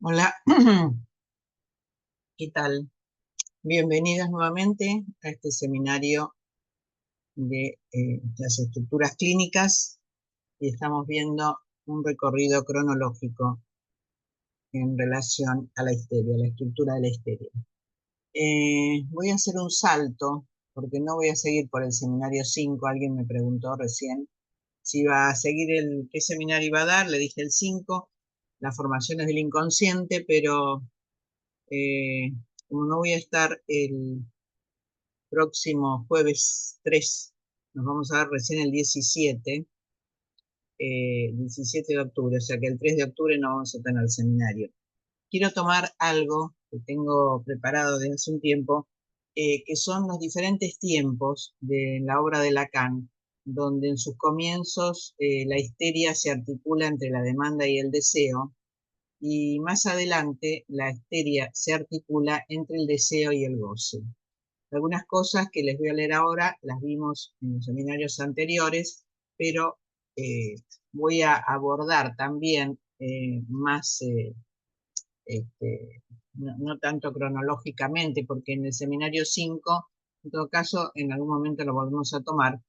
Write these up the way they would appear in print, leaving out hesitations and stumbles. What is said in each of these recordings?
Hola, ¿qué tal? Bienvenidas nuevamente a este seminario de las estructuras clínicas y estamos viendo un recorrido cronológico en relación a la histeria, la estructura de la histeria. Voy a hacer un salto porque no voy a seguir por el seminario 5. Alguien me preguntó recién si iba a seguir qué seminario iba a dar. Le dije el 5, las formaciones del inconsciente, pero eh, como no voy a estar el próximo jueves 3, nos vamos a ver recién el 17 de octubre, o sea que el 3 de octubre no vamos a tener el seminario. Quiero tomar algo que tengo preparado desde hace un tiempo, que son los diferentes tiempos de la obra de Lacan, donde en sus comienzos la histeria se articula entre la demanda y el deseo, y más adelante la histeria se articula entre el deseo y el goce. Algunas cosas que les voy a leer ahora las vimos en los seminarios anteriores, pero eh, voy a abordar también más, no tanto cronológicamente, porque en el seminario 5, en todo caso, en algún momento lo volvemos a tomar,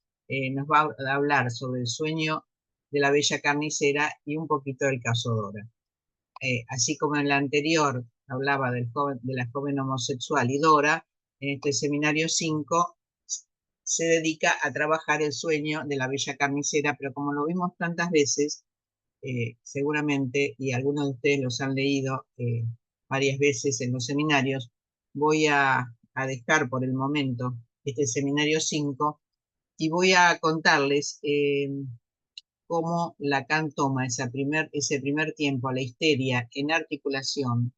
nos va a hablar sobre el sueño de la bella carnicera y un poquito del caso Dora. Así como en la anterior hablaba de la joven homosexual y Dora, en este seminario 5 se dedica a trabajar el sueño de la bella carnicera, pero como lo vimos tantas veces, seguramente, y algunos de ustedes los han leído varias veces en los seminarios, voy a dejar por el momento este seminario 5 y voy a contarles cómo Lacan toma ese primer tiempo, la histeria en articulación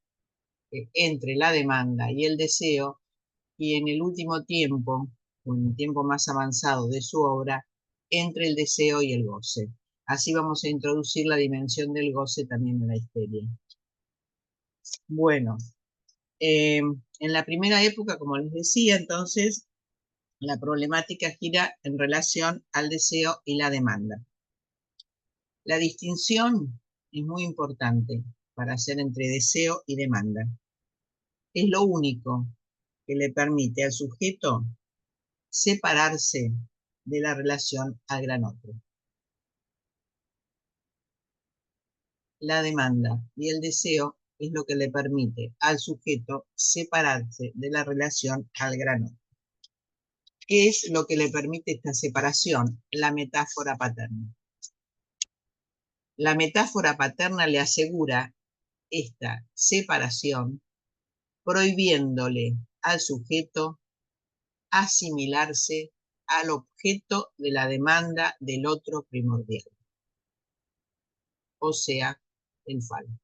entre la demanda y el deseo, y en el último tiempo, o en el tiempo más avanzado de su obra, entre el deseo y el goce. Así vamos a introducir la dimensión del goce también en la histeria. Bueno, en la primera época, como les decía, entonces, la problemática gira en relación al deseo y la demanda. La distinción es muy importante para hacer entre deseo y demanda. Es lo único que le permite al sujeto separarse de la relación al gran otro. La demanda y el deseo es lo que le permite al sujeto separarse de la relación al gran otro. ¿Qué es lo que le permite esta separación? La metáfora paterna. La metáfora paterna le asegura esta separación prohibiéndole al sujeto asimilarse al objeto de la demanda del otro primordial, o sea, el falo.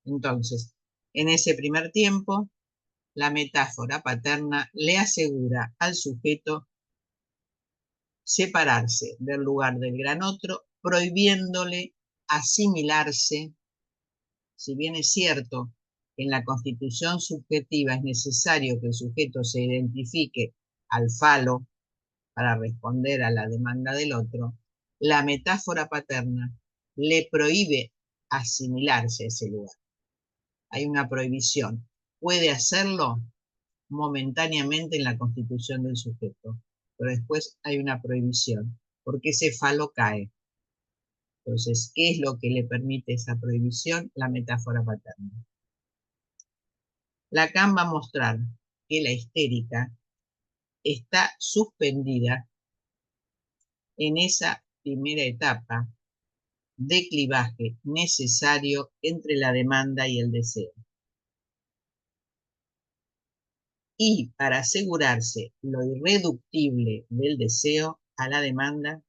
Entonces, en ese primer tiempo, la metáfora paterna le asegura al sujeto separarse del lugar del gran otro, prohibiéndole asimilarse. Si bien es cierto que en la constitución subjetiva es necesario que el sujeto se identifique al falo para responder a la demanda del otro, la metáfora paterna le prohíbe asimilarse a ese lugar. Hay una prohibición. Puede hacerlo momentáneamente en la constitución del sujeto, pero después hay una prohibición, porque ese falo cae. Entonces, ¿qué es lo que le permite esa prohibición? La metáfora paterna. Lacan va a mostrar que la histérica está suspendida en esa primera etapa de clivaje necesario entre la demanda y el deseo. Y para asegurarse lo irreductible del deseo a la demanda,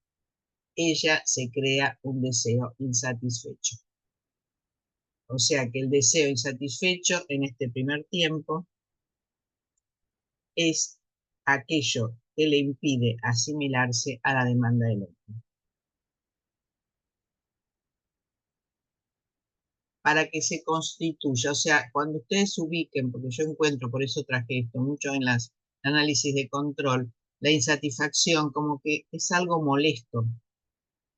ella se crea un deseo insatisfecho. O sea que el deseo insatisfecho en este primer tiempo es aquello que le impide asimilarse a la demanda del otro. Para que se constituya, o sea, cuando ustedes se ubiquen, porque yo encuentro, por eso traje esto, mucho en las análisis de control, la insatisfacción como que es algo molesto,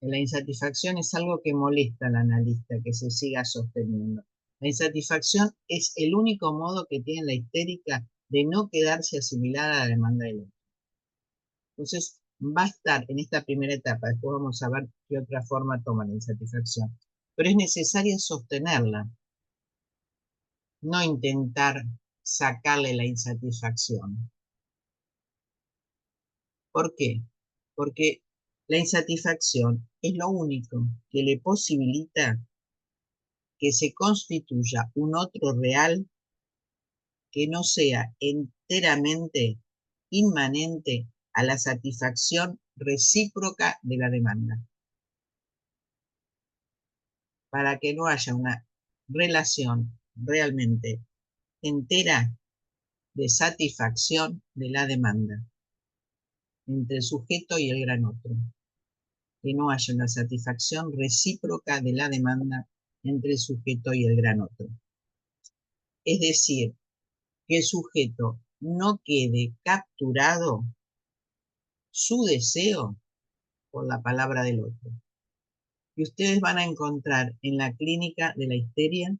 La insatisfacción es algo que molesta al analista, que se siga sosteniendo. La insatisfacción es el único modo que tiene la histérica de no quedarse asimilada a la demanda del otro. Entonces, va a estar en esta primera etapa, después vamos a ver qué otra forma toma la insatisfacción. Pero es necesaria sostenerla, no intentar sacarle la insatisfacción. ¿Por qué? Porque la insatisfacción es lo único que le posibilita que se constituya un otro real que no sea enteramente inmanente a la satisfacción recíproca de la demanda. Para que no haya una relación realmente entera de satisfacción de la demanda entre el sujeto y el gran otro. Que no haya una satisfacción recíproca de la demanda entre el sujeto y el gran otro. Es decir, que el sujeto no quede capturado su deseo por la palabra del otro. Y ustedes van a encontrar en la clínica de la histeria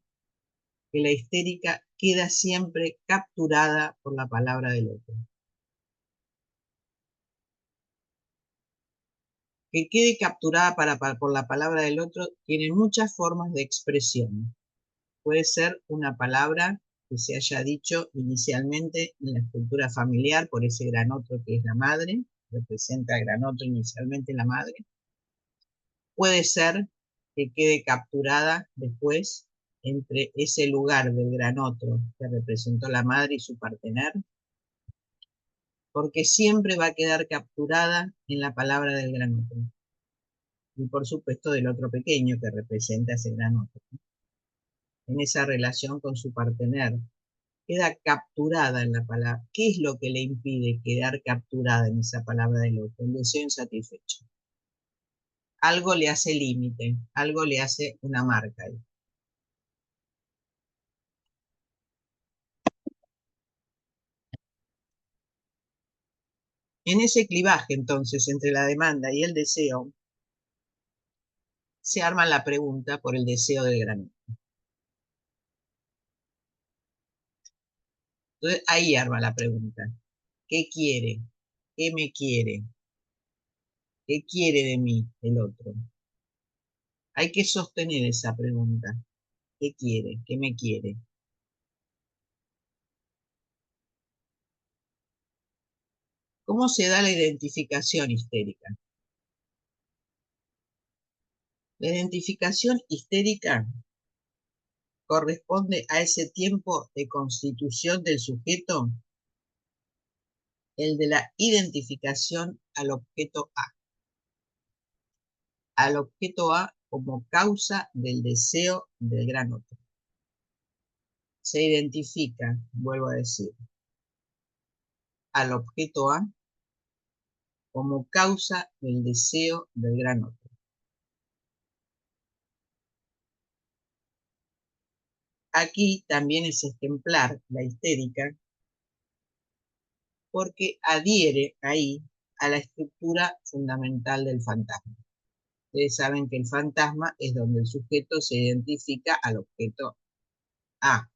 que la histérica queda siempre capturada por la palabra del otro. Que quede capturada por la palabra del otro tiene muchas formas de expresión. Puede ser una palabra que se haya dicho inicialmente en la estructura familiar por ese gran otro que es la madre, representa al gran otro inicialmente la madre. Puede ser que quede capturada después entre ese lugar del gran otro que representó la madre y su partener, porque siempre va a quedar capturada en la palabra del gran otro. Y por supuesto del otro pequeño que representa ese gran otro. En esa relación con su partener, queda capturada en la palabra. ¿Qué es lo que le impide quedar capturada en esa palabra del otro? El deseo insatisfecho. Algo le hace límite, algo le hace una marca ahí. En ese clivaje, entonces, entre la demanda y el deseo, se arma la pregunta por el deseo del gran otro. Entonces, ahí arma la pregunta. ¿Qué quiere? ¿Qué me quiere? ¿Qué quiere de mí el otro? Hay que sostener esa pregunta. ¿Qué quiere? ¿Qué me quiere? ¿Cómo se da la identificación histérica? La identificación histérica corresponde a ese tiempo de constitución del sujeto, el de la identificación al objeto A como causa del deseo del gran otro. Se identifica, vuelvo a decir, al objeto A como causa del deseo del gran otro. Aquí también es ejemplar la histérica porque adhiere ahí a la estructura fundamental del fantasma. Ustedes saben que el fantasma es donde el sujeto se identifica al objeto A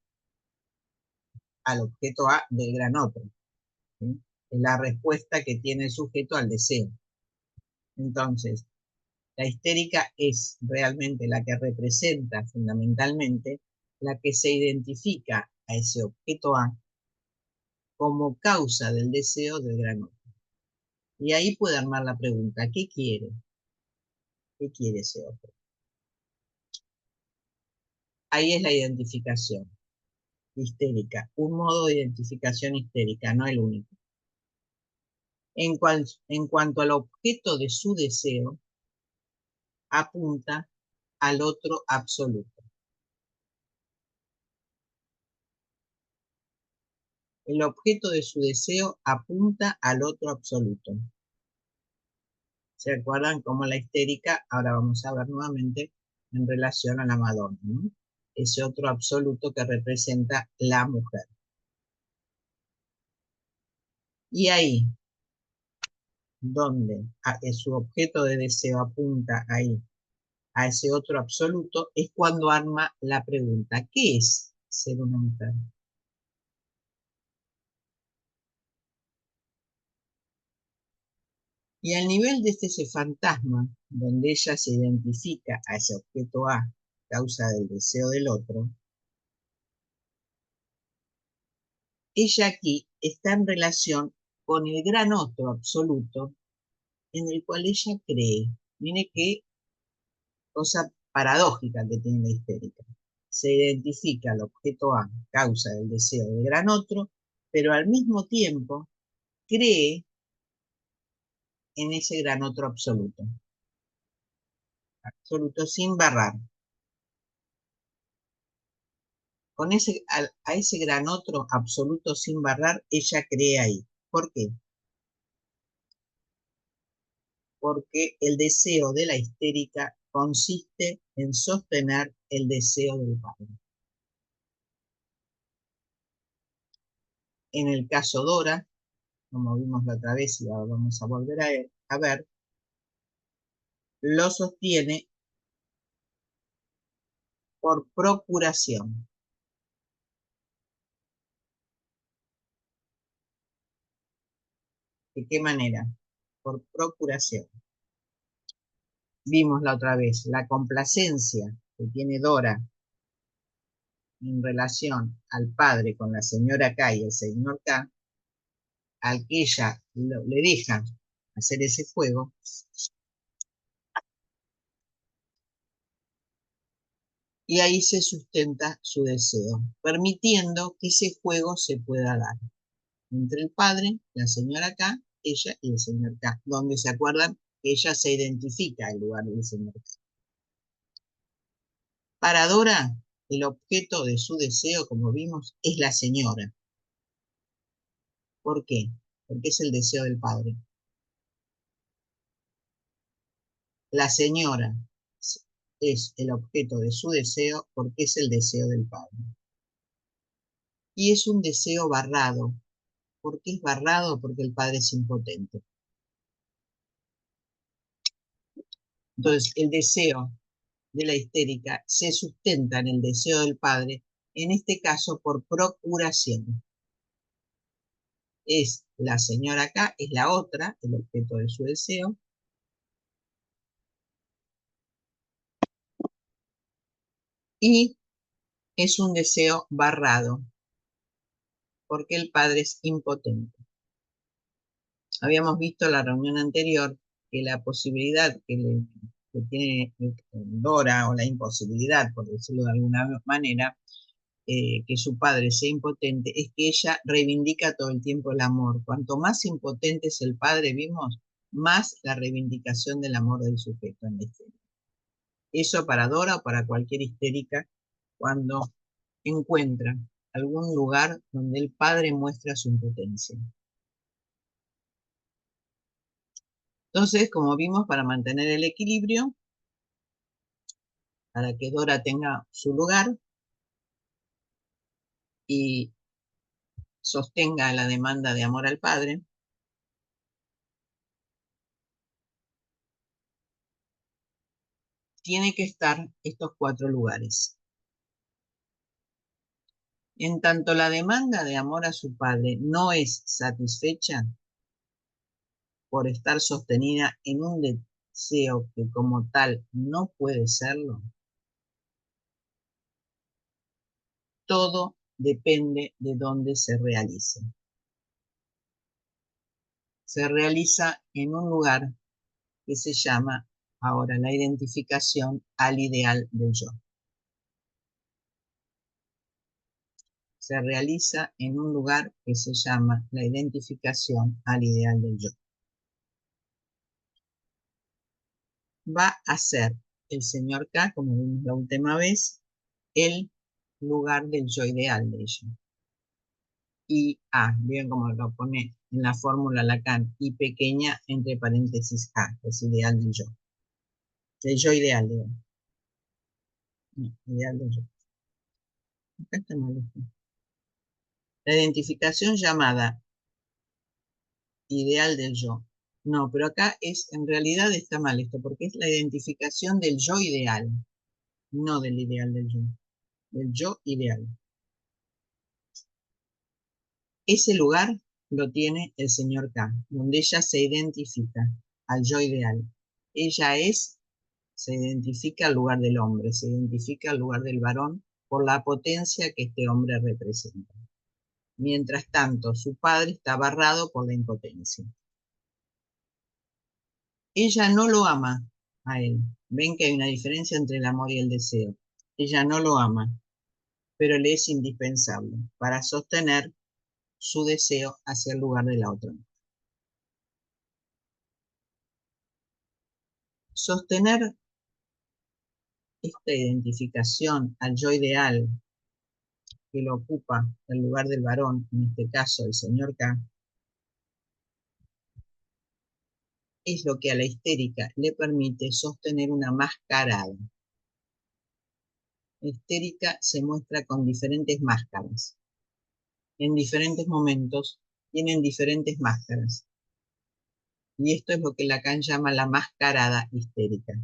del gran otro. ¿Sí? Es la respuesta que tiene el sujeto al deseo. Entonces, la histérica es realmente la que representa fundamentalmente la que se identifica a ese objeto A como causa del deseo del gran otro. Y ahí puede armar la pregunta, ¿qué quiere? ¿Qué quiere ese otro? Ahí es la identificación histérica, un modo de identificación histérica, no el único. En cuanto al objeto de su deseo, apunta al otro absoluto. El objeto de su deseo apunta al otro absoluto. ¿Se acuerdan cómo la histérica? Ahora vamos a ver nuevamente en relación a la Madonna, ¿no? Ese otro absoluto que representa la mujer. Y ahí, donde su objeto de deseo apunta ahí a ese otro absoluto, es cuando arma la pregunta: ¿qué es ser una mujer? Y al nivel de ese fantasma, donde ella se identifica a ese objeto A, causa del deseo del otro, ella aquí está en relación con el gran otro absoluto en el cual ella cree. Mire qué cosa paradójica que tiene la histérica. Se identifica al objeto A, causa del deseo del gran otro, pero al mismo tiempo cree en ese gran otro absoluto, absoluto sin barrar. Con a ese gran otro absoluto sin barrar, ella cree ahí. ¿Por qué? Porque el deseo de la histérica consiste en sostener el deseo del padre. En el caso Dora, como vimos la otra vez y ahora vamos a volver a ver, lo sostiene por procuración. ¿De qué manera? Por procuración. Vimos la otra vez la complacencia que tiene Dora en relación al padre con la señora K y el señor K, al que ella le deja hacer ese juego, y ahí se sustenta su deseo, permitiendo que ese juego se pueda dar entre el padre, la señora K, ella y el señor K, donde se acuerdan que ella se identifica en lugar del señor K. Para Dora, el objeto de su deseo, como vimos, es la señora. ¿Por qué? Porque es el deseo del padre. La señora es el objeto de su deseo porque es el deseo del padre. Y es un deseo barrado. ¿Por qué es barrado? Porque el padre es impotente. Entonces, el deseo de la histérica se sustenta en el deseo del padre, en este caso por procuración. Es la señora acá, es la otra, el objeto de su deseo, y es un deseo barrado, porque el padre es impotente. Habíamos visto en la reunión anterior que la posibilidad que tiene Dora, o la imposibilidad, por decirlo de alguna manera, que su padre sea impotente, es que ella reivindica todo el tiempo el amor. Cuanto más impotente es el padre, vimos, más la reivindicación del amor del sujeto en la historia. Eso para Dora o para cualquier histérica, cuando encuentra algún lugar donde el padre muestra su impotencia. Entonces, como vimos, para mantener el equilibrio, para que Dora tenga su lugar y sostenga la demanda de amor al padre, tiene que estar estos 4 lugares. En tanto la demanda de amor a su padre no es satisfecha por estar sostenida en un deseo que como tal no puede serlo, todo depende de dónde se realice. Se realiza en un lugar que se llama ahora la identificación al ideal del yo. Se realiza en un lugar que se llama la identificación al ideal del yo. Va a ser el señor K, como vimos la última vez, el lugar del yo ideal de ella. Y A, bien como lo pone en la fórmula Lacan, I pequeña entre paréntesis A, que es ideal del yo. Del yo ideal, digamos. No, ideal del yo. Acá está mal esto. La identificación llamada ideal del yo No, pero acá en realidad está mal esto, porque es la identificación del yo ideal, no del ideal del yo ideal. Ese lugar lo tiene el señor K, donde ella se identifica al yo ideal. Ella se identifica al lugar del hombre, se identifica al lugar del varón por la potencia que este hombre representa. Mientras tanto, su padre está barrado por la impotencia. Ella no lo ama a él. Ven que hay una diferencia entre el amor y el deseo. Ella no lo ama, pero le es indispensable para sostener su deseo hacia el lugar de la otra. Sostener esta identificación al yo ideal que lo ocupa el lugar del varón, en este caso el señor K, es lo que a la histérica le permite sostener una mascarada. La histérica se muestra con diferentes máscaras. En diferentes momentos tienen diferentes máscaras. Y esto es lo que Lacan llama la mascarada histérica.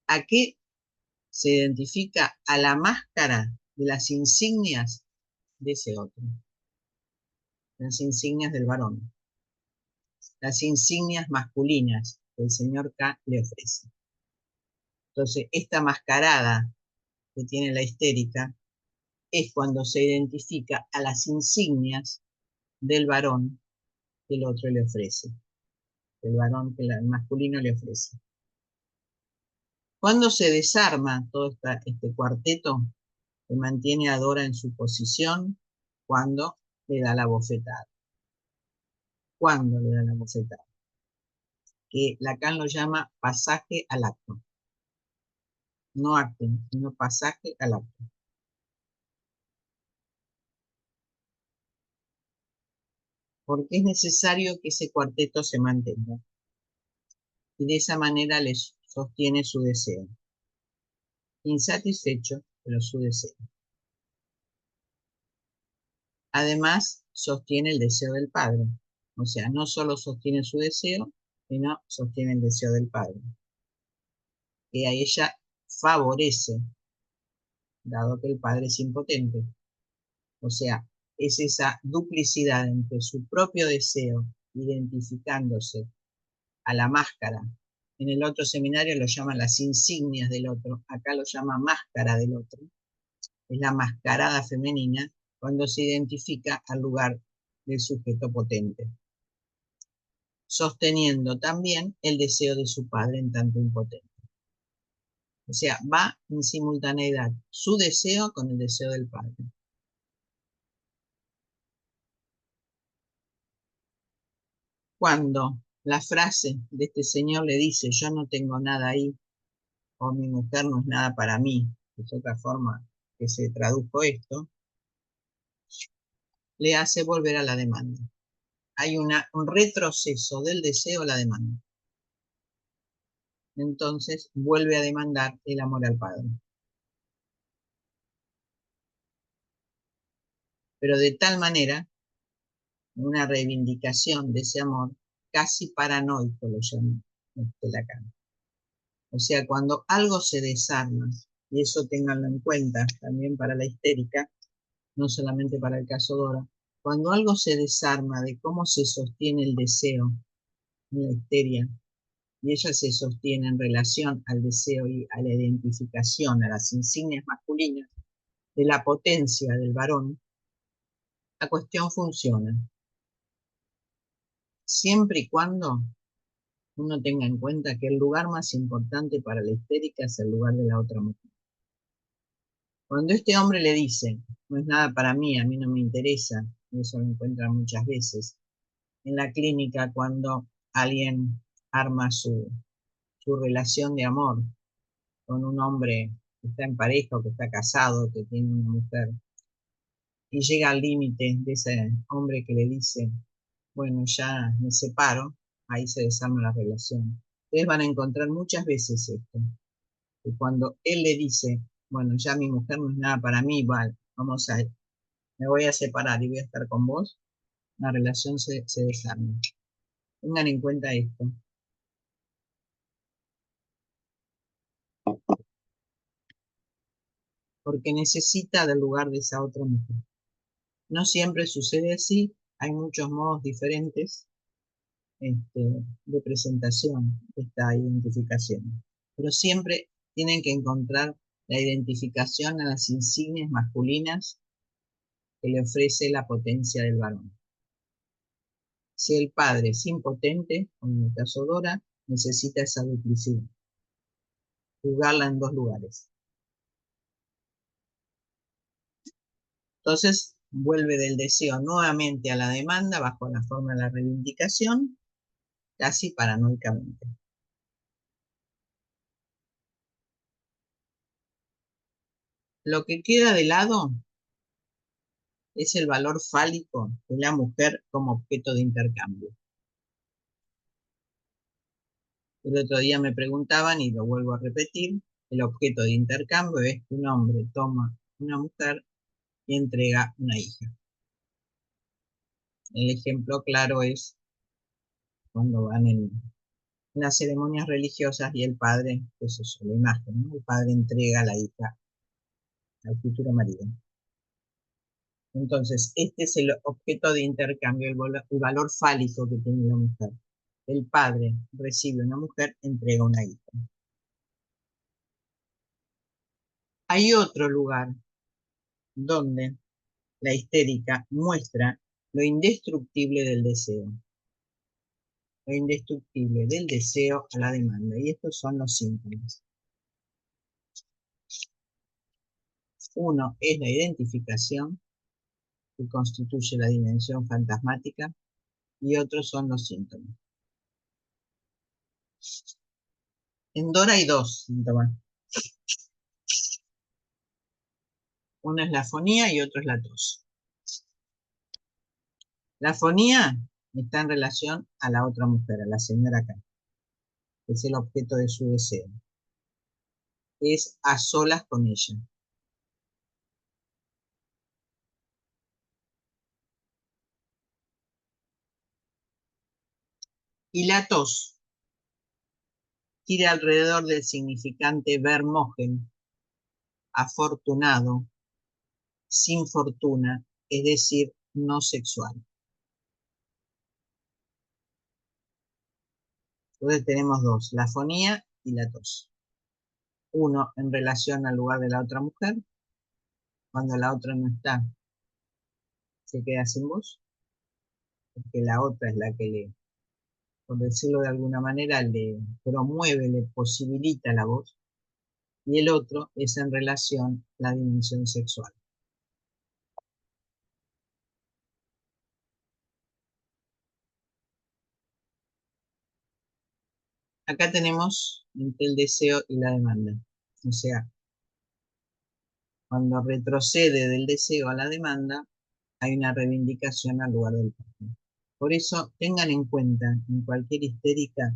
¿A qué se identifica? A la máscara de las insignias de ese otro. Las insignias del varón. Las insignias masculinas que el señor K le ofrece. Entonces, esta mascarada que tiene la histérica es cuando se identifica a las insignias del varón que el otro le ofrece, el varón que el masculino le ofrece. Cuando se desarma todo este cuarteto, se mantiene a Dora en su posición cuando le da la bofetada. ¿Cuándo le da la bofetada? Que Lacan lo llama pasaje al acto. No acting, sino pasaje al acto. Porque es necesario que ese cuarteto se mantenga. Y de esa manera les sostiene su deseo. Insatisfecho, pero su deseo. Además, sostiene el deseo del padre. O sea, no solo sostiene su deseo, sino sostiene el deseo del padre. Que a ella favorece, dado que el padre es impotente. O sea, es esa duplicidad entre su propio deseo, identificándose a la máscara. En el otro seminario lo llaman las insignias del otro, acá lo llama máscara del otro. Es la mascarada femenina cuando se identifica al lugar del sujeto potente, sosteniendo también el deseo de su padre en tanto impotente. O sea, va en simultaneidad su deseo con el deseo del padre. Cuando la frase de este señor le dice, yo no tengo nada ahí, o mi mujer no es nada para mí, es otra forma que se tradujo esto, le hace volver a la demanda. Hay un retroceso del deseo a la demanda. Entonces vuelve a demandar el amor al padre. Pero de tal manera, una reivindicación de ese amor casi paranoico lo llama Lacan. O sea, cuando algo se desarma, y eso ténganlo en cuenta también para la histérica, no solamente para el caso Dora, cuando algo se desarma de cómo se sostiene el deseo en la histeria, y ella se sostiene en relación al deseo y a la identificación, a las insignias masculinas de la potencia del varón, la cuestión funciona. Siempre y cuando uno tenga en cuenta que el lugar más importante para la histérica es el lugar de la otra mujer. Cuando este hombre le dice, no es nada para mí, a mí no me interesa, y eso lo encuentran muchas veces, en la clínica cuando alguien arma su relación de amor con un hombre que está en pareja o que está casado, que tiene una mujer, y llega al límite de ese hombre que le dice, bueno, ya me separo, ahí se desarma la relación. Ustedes van a encontrar muchas veces esto, que cuando él le dice, bueno, ya mi mujer no es nada para mí, vale, me voy a separar y voy a estar con vos, la relación se desarma. Tengan en cuenta esto. Porque necesita del lugar de esa otra mujer. No siempre sucede así, hay muchos modos diferentes de presentación de esta identificación. Pero siempre tienen que encontrar la identificación a las insignias masculinas que le ofrece la potencia del varón. Si el padre es impotente, como en el caso Dora, necesita esa duplicidad, jugarla en dos lugares. Entonces, vuelve del deseo nuevamente a la demanda bajo la forma de la reivindicación, casi paranoicamente. Lo que queda de lado es el valor fálico de la mujer como objeto de intercambio. El otro día me preguntaban, y lo vuelvo a repetir, el objeto de intercambio es que un hombre toma una mujer y entrega una hija. El ejemplo claro es cuando van en las ceremonias religiosas y el padre, eso es la imagen, ¿no? El padre entrega a la hija al futuro marido. Entonces, este es el objeto de intercambio, el valor fálico que tiene la mujer. El padre recibe una mujer, entrega una hija. Hay otro lugar donde la histérica muestra lo indestructible del deseo. Lo indestructible del deseo a la demanda. Y estos son los síntomas. Uno es la identificación, que constituye la dimensión fantasmática, y otros son los síntomas. En Dora hay dos síntomas. Uno es la afonía y otro es la tos. La afonía está en relación a la otra mujer, a la señora K, que es el objeto de su deseo. Es a solas con ella. Y la tos gira alrededor del significante vermogen, afortunado, sin fortuna, es decir, no sexual. Entonces tenemos dos, la afonía y la tos. Uno en relación al lugar de la otra mujer, cuando la otra no está, se queda sin voz, porque la otra es la que le, por decirlo de alguna manera, le promueve, le posibilita la voz, y el otro es en relación a la dimensión sexual. Acá tenemos entre el deseo y la demanda. O sea, cuando retrocede del deseo a la demanda, hay una reivindicación al lugar del padre. Por eso, tengan en cuenta, en cualquier histérica,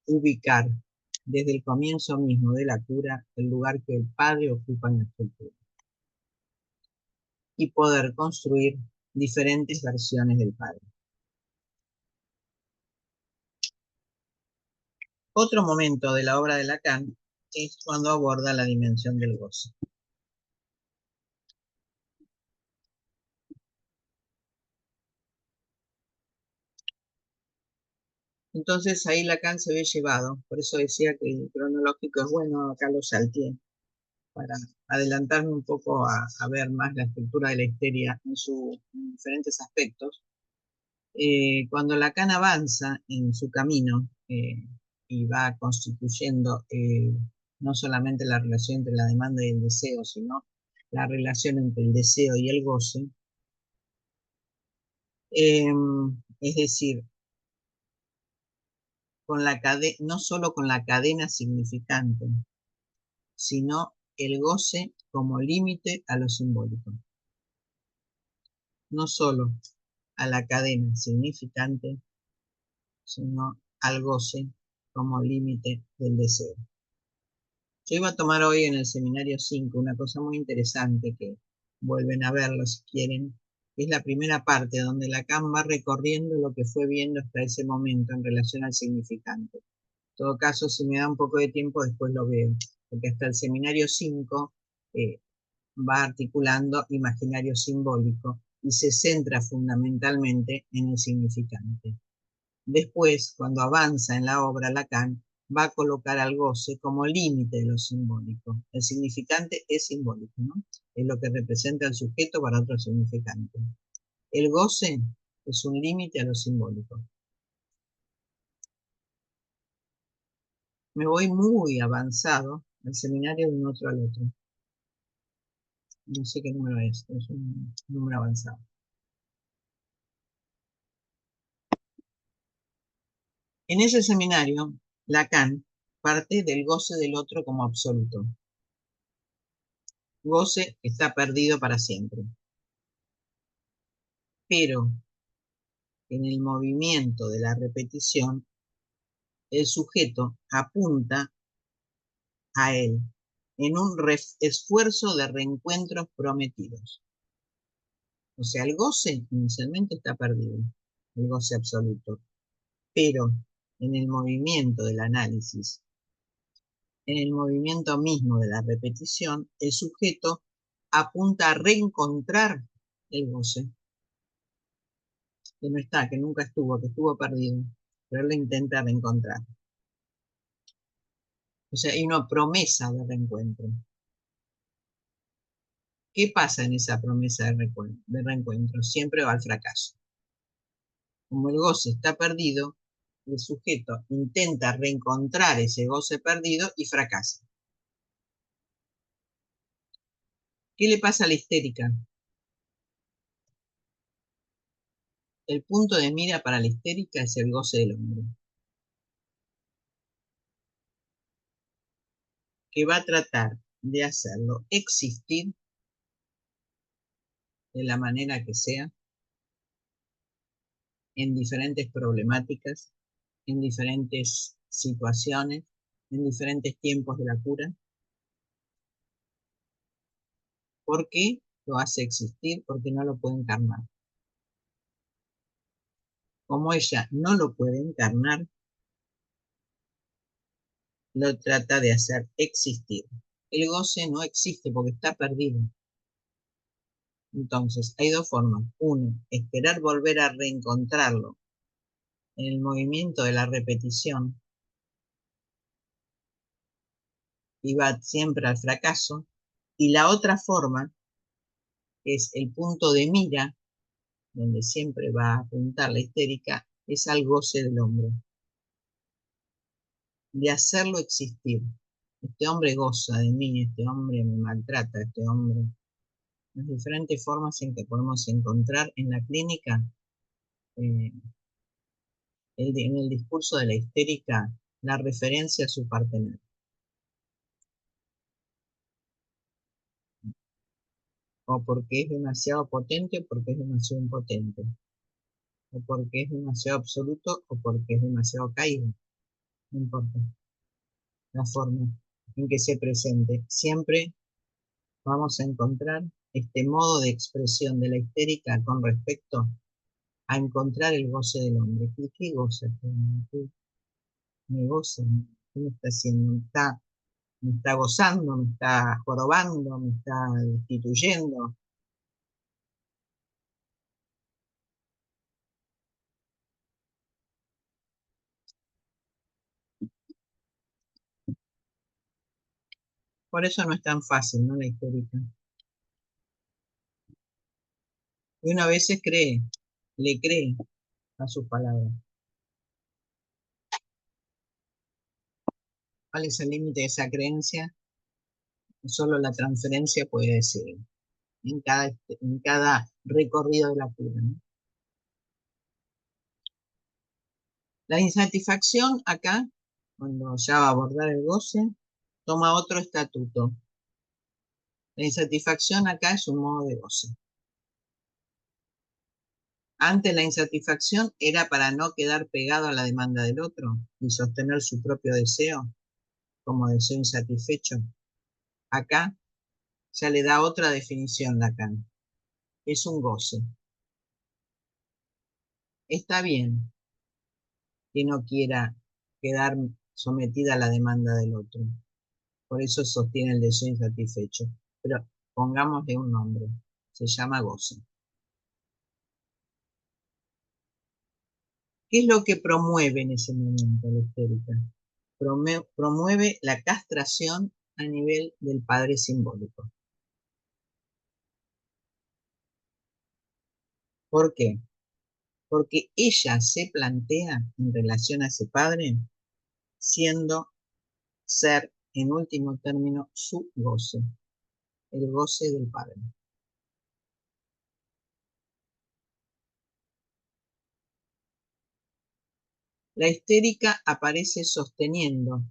ubicar desde el comienzo mismo de la cura el lugar que el padre ocupa en la estructura y poder construir diferentes versiones del padre. Otro momento de la obra de Lacan es cuando aborda la dimensión del goce. Entonces ahí Lacan se ve llevado, por eso decía que el cronológico es bueno, acá lo salteé, para adelantarme un poco a ver más la estructura de la histeria en sus diferentes aspectos. Cuando Lacan avanza en su camino y va constituyendo no solamente la relación entre la demanda y el deseo, sino la relación entre el deseo y el goce, es decir, con no solo con la cadena significante, sino el goce como límite a lo simbólico. No solo a la cadena significante, sino al goce como límite del deseo. Yo iba a tomar hoy en el seminario 5 una cosa muy interesante que vuelven a verlo si quieren, es la primera parte donde Lacan va recorriendo lo que fue viendo hasta ese momento en relación al significante. En todo caso, si me da un poco de tiempo, después lo veo, porque hasta el seminario 5 va articulando imaginario simbólico y se centra fundamentalmente en el significante. Después, cuando avanza en la obra, Lacan va a colocar al goce como límite de lo simbólico. El significante es simbólico, ¿no? Es lo que representa el sujeto para otro significante. El goce es un límite a lo simbólico. Me voy muy avanzado al seminario de un otro al otro. No sé qué número es un número avanzado. En ese seminario, Lacan parte del goce del otro como absoluto. Goce está perdido para siempre. Pero en el movimiento de la repetición, el sujeto apunta a él en un esfuerzo de reencuentros prometidos. O sea, el goce inicialmente está perdido, el goce absoluto, pero en el movimiento del análisis, en el movimiento mismo de la repetición, el sujeto apunta a reencontrar el goce, que no está, que nunca estuvo, que estuvo perdido, pero él lo intenta reencontrar. O sea, hay una promesa de reencuentro. ¿Qué pasa en esa promesa de reencuentro? Siempre va al fracaso. Como el goce está perdido, el sujeto intenta reencontrar ese goce perdido y fracasa. ¿Qué le pasa a la histérica? El punto de mira para la histérica es el goce del hombre, que va a tratar de hacerlo existir de la manera que sea, en diferentes problemáticas, en diferentes situaciones, en diferentes tiempos de la cura. ¿Por qué lo hace existir? Porque no lo puede encarnar. Como ella no lo puede encarnar, lo trata de hacer existir. El goce no existe porque está perdido. Entonces, hay dos formas. Uno, esperar volver a reencontrarlo en el movimiento de la repetición y va siempre al fracaso. Y la otra forma es el punto de mira, donde siempre va a apuntar la histérica, es al goce del hombre, de hacerlo existir. Este hombre goza de mí, este hombre me maltrata, este hombre. Las diferentes formas en que podemos encontrar en la clínica, en el discurso de la histérica, la referencia a su partener. O porque es demasiado potente o porque es demasiado impotente. O porque es demasiado absoluto o porque es demasiado caído. No importa la forma en que se presente. Siempre vamos a encontrar este modo de expresión de la histérica con respecto a encontrar el goce del hombre. ¿Qué goza? ¿Qué me goza? ¿Qué me está haciendo? Me está gozando, me está jorobando, me está destituyendo. Por eso no es tan fácil, ¿no? La histérica. Y uno a veces le cree a sus palabras. ¿Cuál es el límite de esa creencia? Solo la transferencia puede decir en cada recorrido de la cura, ¿no? La insatisfacción acá, cuando ya va a abordar el goce, toma otro estatuto. La insatisfacción acá es un modo de goce. Antes la insatisfacción era para no quedar pegado a la demanda del otro y sostener su propio deseo como deseo insatisfecho. Acá ya le da otra definición Lacan. Es un goce. Está bien que no quiera quedar sometida a la demanda del otro. Por eso sostiene el deseo insatisfecho. Pero pongámosle un nombre. Se llama goce. ¿Qué es lo que promueve en ese momento la histérica? Promueve la castración a nivel del padre simbólico. ¿Por qué? Porque ella se plantea en relación a ese padre siendo ser, en último término, su goce, el goce del padre. La histérica aparece sosteniendo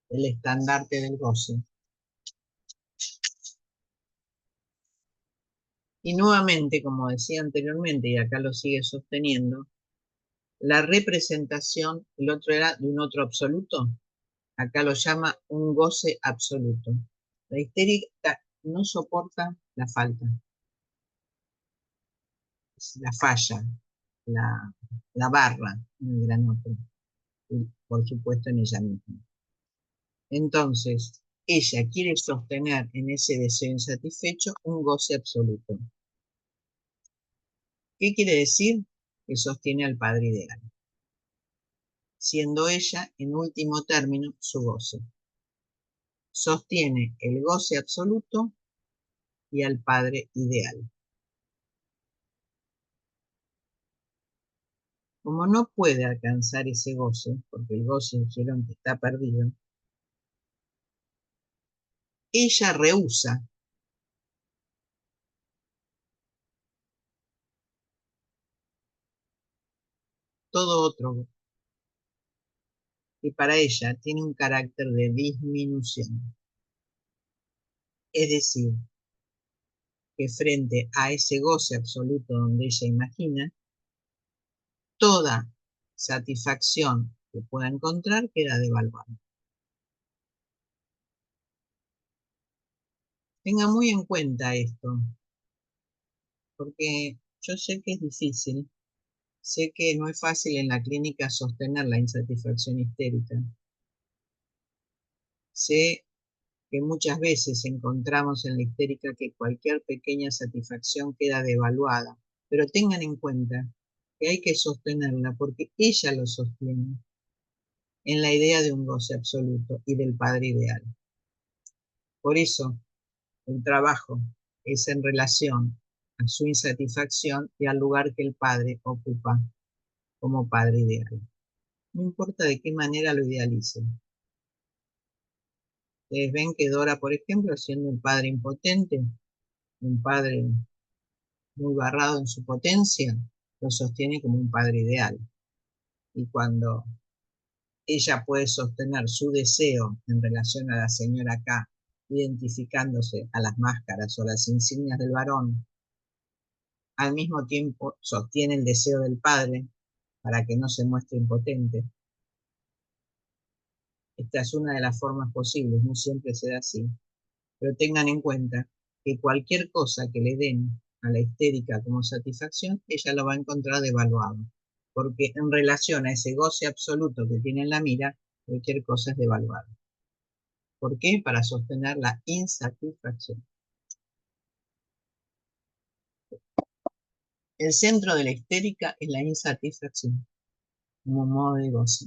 el estandarte del goce. Y nuevamente, como decía anteriormente, y acá lo sigue sosteniendo, la representación, el otro era de un otro absoluto, acá lo llama un goce absoluto. La histérica no soporta la falta, la falla, la barra en el gran otro, y por supuesto en ella misma. Entonces, ella quiere sostener en ese deseo insatisfecho un goce absoluto. ¿Qué quiere decir? Que sostiene al padre ideal, siendo ella, en último término, su goce. Sostiene el goce absoluto y al padre ideal. Como no puede alcanzar ese goce, porque el goce dijeron que está perdido, ella rehúsa todo otro que para ella tiene un carácter de disminución. Es decir, que frente a ese goce absoluto donde ella imagina, toda satisfacción que pueda encontrar queda devaluada. Tenga muy en cuenta esto, porque yo sé que es difícil, sé que no es fácil en la clínica sostener la insatisfacción histérica, sé que muchas veces encontramos en la histérica que cualquier pequeña satisfacción queda devaluada, pero tengan en cuenta que hay que sostenerla porque ella lo sostiene en la idea de un goce absoluto y del padre ideal. Por eso, el trabajo es en relación a su insatisfacción y al lugar que el padre ocupa como padre ideal. No importa de qué manera lo idealicen. Ustedes ven que Dora, por ejemplo, siendo un padre impotente, un padre muy barrado en su potencia, lo sostiene como un padre ideal. Y cuando ella puede sostener su deseo en relación a la señora K, identificándose a las máscaras o las insignias del varón, al mismo tiempo sostiene el deseo del padre para que no se muestre impotente. Esta es una de las formas posibles, no siempre se da así, pero tengan en cuenta que cualquier cosa que le den a la histérica como satisfacción, ella lo va a encontrar devaluado, porque en relación a ese goce absoluto que tiene en la mira, cualquier cosa es devaluada. ¿Por qué? Para sostener la insatisfacción. El centro de la histérica es la insatisfacción, como modo de goce.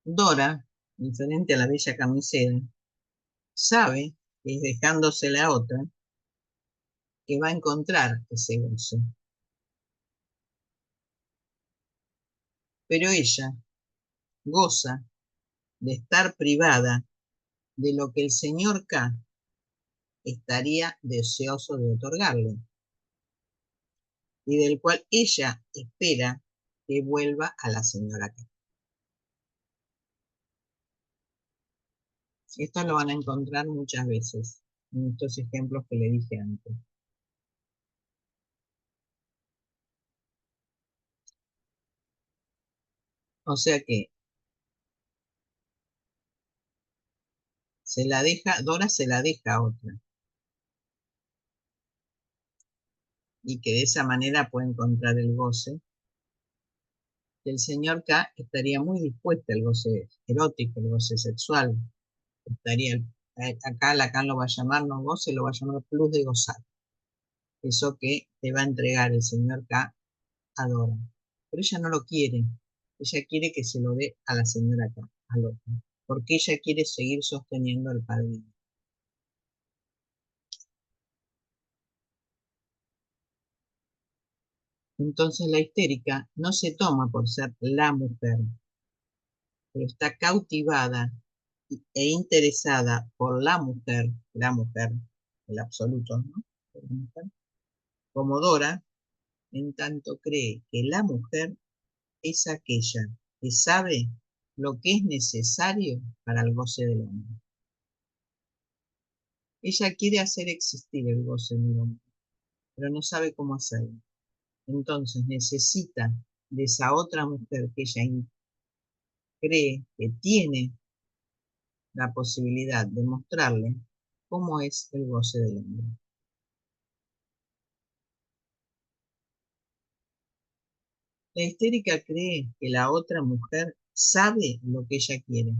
Dora, diferente a la bella camisera, sabe que es dejándosela a otra que va a encontrar ese goce. Pero ella goza de estar privada de lo que el señor K estaría deseoso de otorgarle y del cual ella espera que vuelva a la señora K. Esto lo van a encontrar muchas veces en estos ejemplos que le dije antes. O sea que Dora se la deja a otra. y que de esa manera puede encontrar el goce. El señor K estaría muy dispuesto al goce erótico, el goce sexual. Estaría, acá Lacan lo va a llamar no goce, lo va a llamar plus de gozar. Eso que te va a entregar el señor K adora. Pero ella no lo quiere. Ella quiere que se lo dé a la señora K, al otro. Porque ella quiere seguir sosteniendo al padrino. Entonces la histérica no se toma por ser la mujer, pero está cautivada e interesada por la mujer, el absoluto, ¿no? La mujer, como Dora, en tanto cree que la mujer es aquella que sabe lo que es necesario para el goce del hombre. Ella quiere hacer existir el goce del hombre, pero no sabe cómo hacerlo. Entonces necesita de esa otra mujer que ella cree que tiene la posibilidad de mostrarle cómo es el goce del hombre. La histérica cree que la otra mujer sabe lo que ella quiere.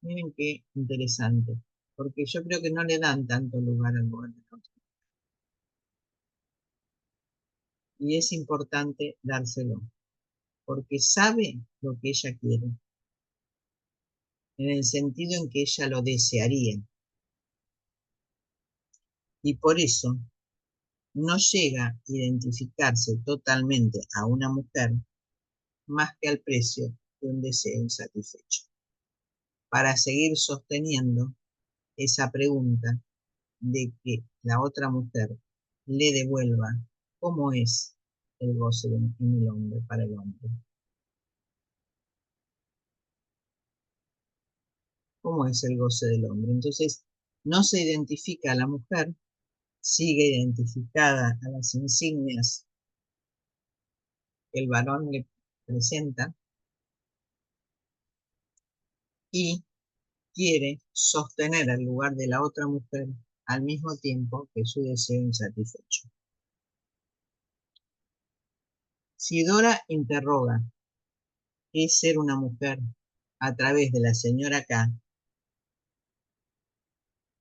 Miren qué interesante, porque yo creo que no le dan tanto lugar al lugar de la otra. Y es importante dárselo, porque sabe lo que ella quiere, en el sentido en que ella lo desearía. Y por eso no llega a identificarse totalmente a una mujer más que al precio de un deseo insatisfecho. Para seguir sosteniendo esa pregunta de que la otra mujer le devuelva cómo es el goce en el hombre, para el hombre. ¿Cómo es el goce del hombre? Entonces, no se identifica a la mujer, sigue identificada a las insignias que el varón le presenta y quiere sostener el lugar de la otra mujer al mismo tiempo que su deseo insatisfecho. Si Dora interroga qué es ser una mujer a través de la señora K,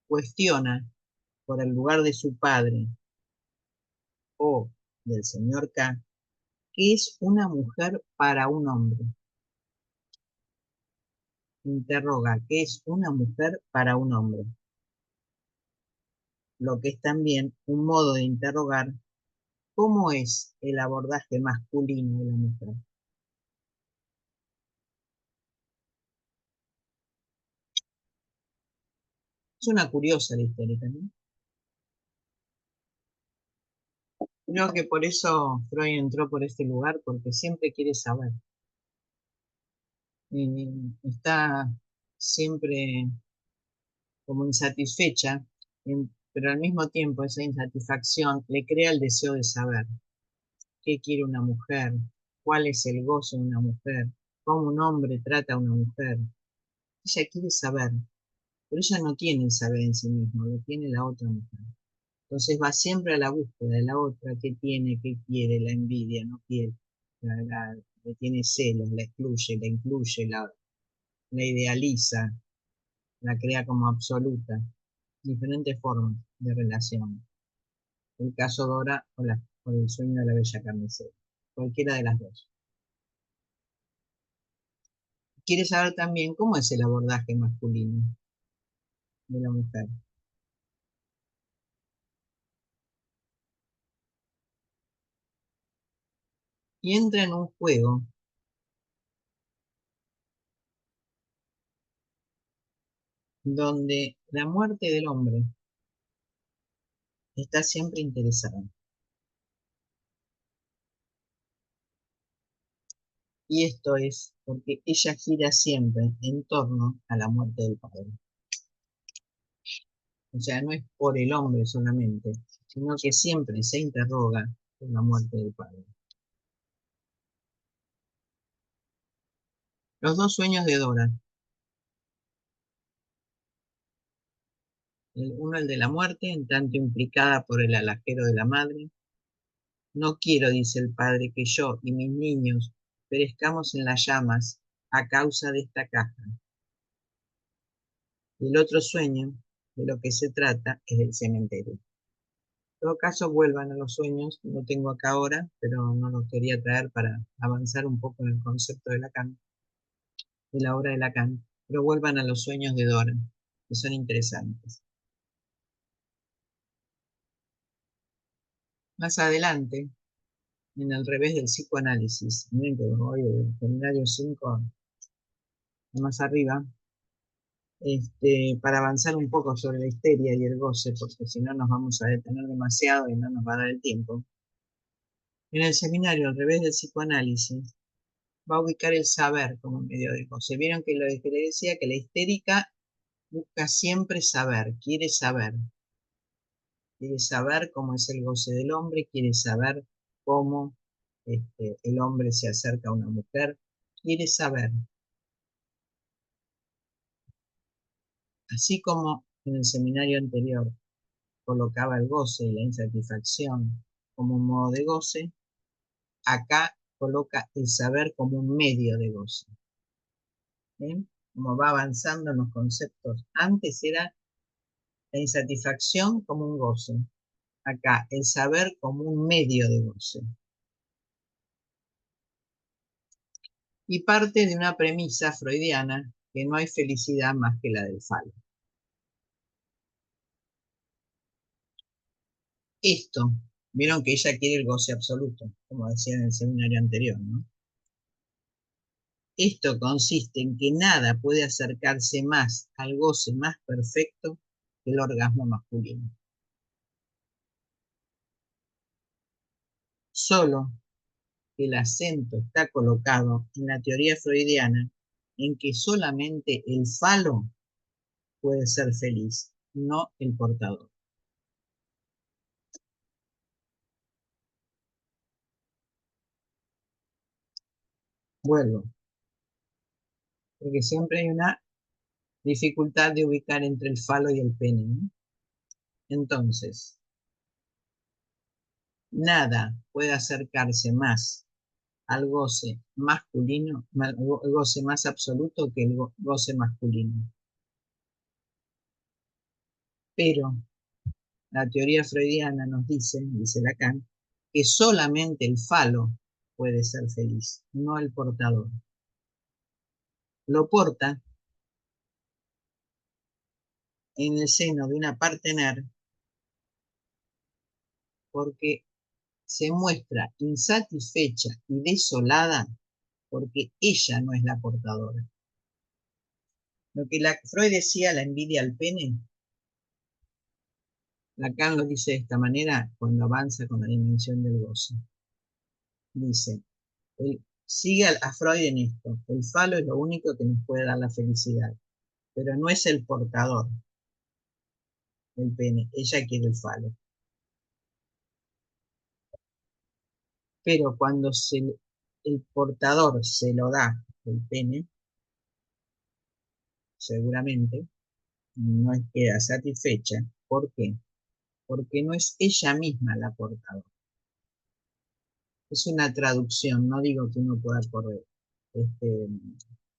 cuestiona por el lugar de su padre o del señor K, qué es una mujer para un hombre. Interroga qué es una mujer para un hombre, lo que es también un modo de interrogar cómo es el abordaje masculino de la mujer. Es una curiosa la historia también. Creo que por eso Freud entró por este lugar, porque siempre quiere saber. Está siempre como insatisfecha, pero al mismo tiempo esa insatisfacción le crea el deseo de saber qué quiere una mujer, cuál es el gozo de una mujer, cómo un hombre trata a una mujer. Ella quiere saber, pero ella no tiene el saber en sí mismo, lo tiene la otra mujer. Entonces va siempre a la búsqueda de la otra, qué tiene, qué quiere, la envidia, no quiere, le tiene celos, la excluye, la incluye, la idealiza, la crea como absoluta. Diferentes formas de relación. El caso Dora o el sueño de la bella carnicera. Cualquiera de las dos. Quiere saber también cómo es el abordaje masculino de la mujer. Y entra en un juego donde la muerte del hombre está siempre interesada. Y esto es porque ella gira siempre en torno a la muerte del padre. O sea, no es por el hombre solamente, sino que siempre se interroga por la muerte del padre. Los dos sueños de Dora. Uno el de la muerte, en tanto implicada por el alajero de la madre, No quiero, dice el padre, que yo y mis niños perezcamos en las llamas a causa de esta caja. El otro sueño de lo que se trata es del cementerio. En todo caso, vuelvan a los sueños, no tengo acá ahora, pero no los quería traer para avanzar un poco en el concepto de Lacan, de la obra de Lacan, pero vuelvan a los sueños de Dora, que son interesantes. Más adelante, en el revés del psicoanálisis, miren que voy del seminario 5 más arriba, para avanzar un poco sobre la histeria y el goce, porque si no nos vamos a detener demasiado y no nos va a dar el tiempo. En el seminario, al revés del psicoanálisis, va a ubicar el saber como medio de goce. Vieron que lo que le decía, que la histérica busca siempre saber, quiere saber cómo es el goce del hombre, quiere saber cómo el hombre se acerca a una mujer, quiere saber. Así como en el seminario anterior colocaba el goce y la insatisfacción como un modo de goce, acá coloca el saber como un medio de goce. ¿Ven? Como va avanzando en los conceptos. Antes era la insatisfacción como un goce. Acá el saber como un medio de goce. Y parte de una premisa freudiana que no hay felicidad más que la del falo. Esto, vieron que ella quiere el goce absoluto, como decía en el seminario anterior, ¿no? Esto consiste en que nada puede acercarse más al goce más perfecto que el orgasmo masculino. Solo que el acento está colocado en la teoría freudiana en que solamente el falo puede ser feliz, no el portador. Vuelvo, porque siempre hay una dificultad de ubicar entre el falo y el pene, ¿no? Entonces, nada puede acercarse más al goce masculino, el goce más absoluto que el goce masculino. Pero la teoría freudiana nos dice Lacan, que solamente el falo puede ser feliz, no el portador. Lo porta en el seno de una partener porque se muestra insatisfecha y desolada porque ella no es la portadora. Lo que Freud decía, la envidia al pene, Lacan lo dice de esta manera cuando avanza con la dimensión del goce. Dice, sigue a Freud en esto, el falo es lo único que nos puede dar la felicidad, pero no es el portador del pene, ella quiere el falo. Pero cuando el portador se lo da el pene, seguramente no queda satisfecha. ¿Por qué? Porque no es ella misma la portadora. Es una traducción, no digo que uno pueda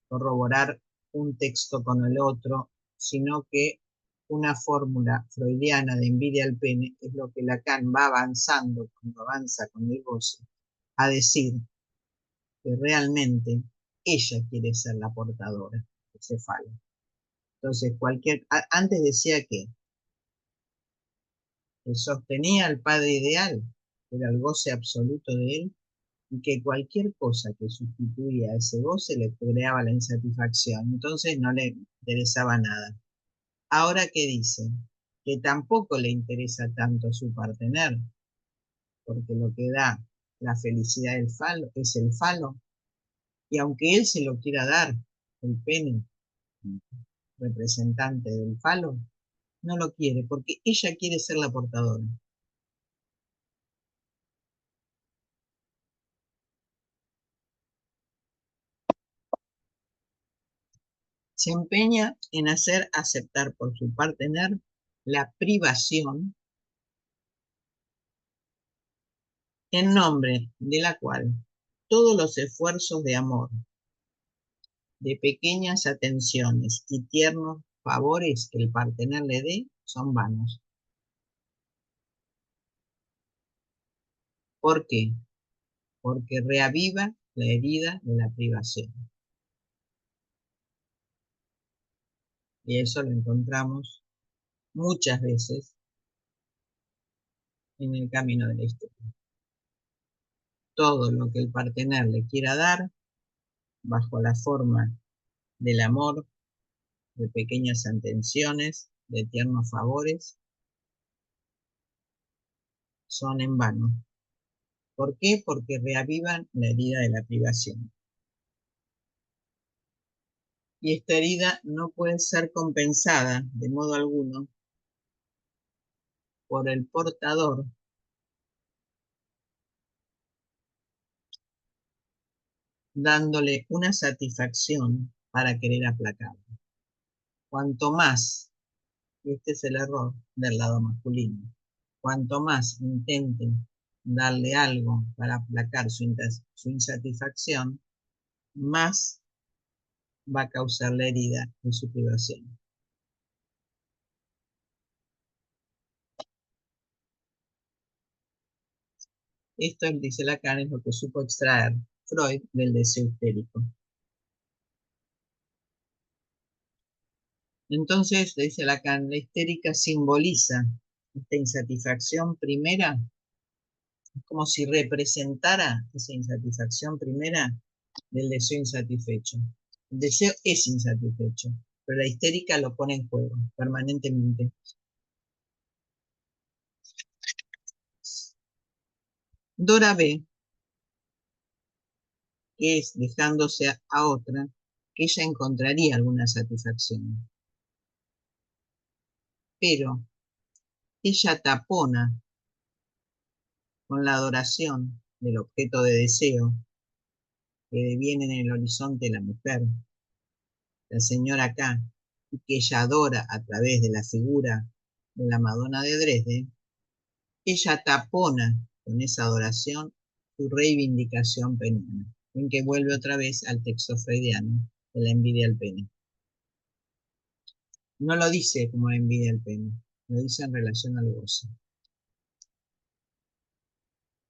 corroborar un texto con el otro, sino que una fórmula freudiana de envidia al pene es lo que Lacan va avanzando cuando avanza con el goce, a decir que realmente ella quiere ser la portadora de ese falo. Entonces, antes decía que sostenía al padre ideal, era el goce absoluto de él, y que cualquier cosa que sustituía a ese goce le creaba la insatisfacción, entonces no le interesaba nada. Ahora, ¿qué dice? Que tampoco le interesa tanto a su partener, porque lo que da la felicidad del falo es el falo, y aunque él se lo quiera dar, el pene, representante del falo, no lo quiere, porque ella quiere ser la portadora. Se empeña en hacer aceptar por su partener la privación en nombre de la cual todos los esfuerzos de amor, de pequeñas atenciones y tiernos favores que el partener le dé son vanos. ¿Por qué? Porque reaviva la herida de la privación. Y eso lo encontramos muchas veces en el camino de la historia. Todo lo que el partener le quiera dar, bajo la forma del amor, de pequeñas atenciones, de tiernos favores, son en vano. ¿Por qué? Porque reavivan la herida de la privación. Y esta herida no puede ser compensada de modo alguno por el portador dándole una satisfacción para querer aplacarlo. Cuanto más, y este es el error del lado masculino, cuanto más intenten darle algo para aplacar su insatisfacción, más va a causar la herida de su privación. Esto, dice Lacan, es lo que supo extraer Freud del deseo histérico. Entonces, dice Lacan, la histérica simboliza esta insatisfacción primera, es como si representara esa insatisfacción primera del deseo insatisfecho. El deseo es insatisfecho, pero la histérica lo pone en juego permanentemente. Dora ve que es dejándose a otra que ella encontraría alguna satisfacción, pero ella tapona con la adoración del objeto de deseo que deviene en el horizonte la mujer, la señora K, y que ella adora a través de la figura de la Madonna de Dresde. Ella tapona con esa adoración su reivindicación peniana, en que vuelve otra vez al texto freudiano de la envidia al pene. No lo dice como la envidia al pene, lo dice en relación al goce.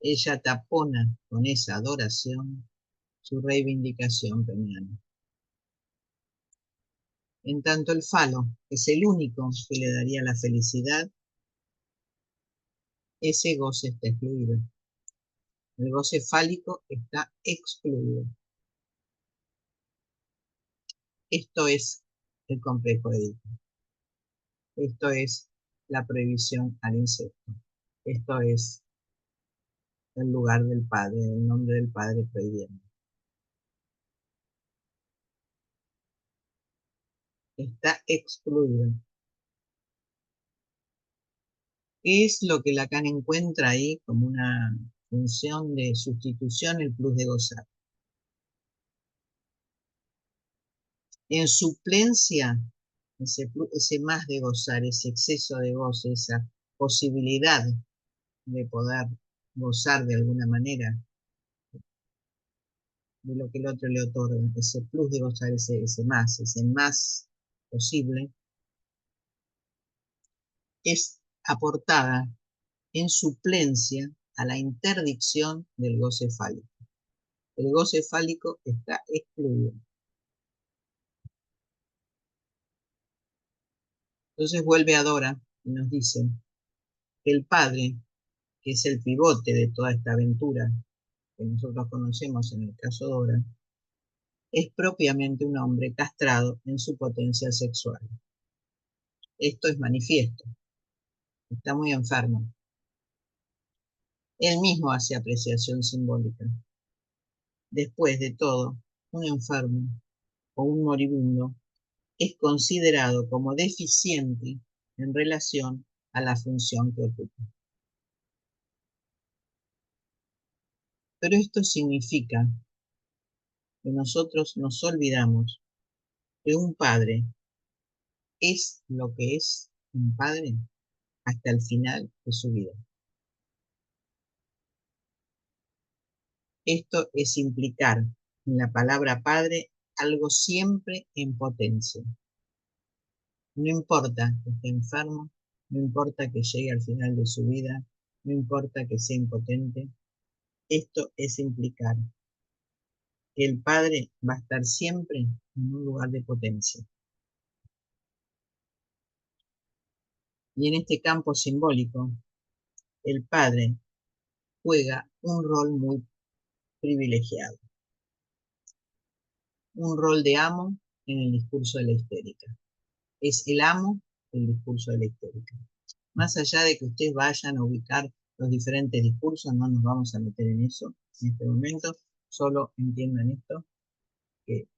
Ella tapona con esa adoración su reivindicación peniana. En tanto el falo, que es el único que le daría la felicidad, ese goce está excluido. El goce fálico está excluido. Esto es el complejo de Edipo. Esto es la prohibición al incesto. Esto es el lugar del padre, el nombre del padre prohibiendo. Está excluido. ¿Qué es lo que Lacan encuentra ahí como una función de sustitución, el plus de gozar? En suplencia, ese más de gozar, ese exceso de goce, esa posibilidad de poder gozar de alguna manera de lo que el otro le otorga, ese plus de gozar, ese más posible, es aportada en suplencia a la interdicción del goce fálico. El goce fálico está excluido. Entonces vuelve a Dora y nos dice que el padre, que es el pivote de toda esta aventura que nosotros conocemos en el caso de Dora, es propiamente un hombre castrado en su potencia sexual. Esto es manifiesto. Está muy enfermo. Él mismo hace apreciación simbólica. Después de todo, un enfermo o un moribundo es considerado como deficiente en relación a la función que ocupa. Pero esto significa que nosotros nos olvidamos que un padre es lo que es un padre hasta el final de su vida. Esto es implicar en la palabra padre algo siempre en potencia. No importa que esté enfermo, no importa que llegue al final de su vida, no importa que sea impotente, esto es implicar que el padre va a estar siempre en un lugar de potencia. Y en este campo simbólico, el padre juega un rol muy privilegiado, un rol de amo en el discurso de la histérica. Es el amo del discurso de la histérica. Más allá de que ustedes vayan a ubicar los diferentes discursos, no nos vamos a meter en eso en este momento, solo entiendan esto, que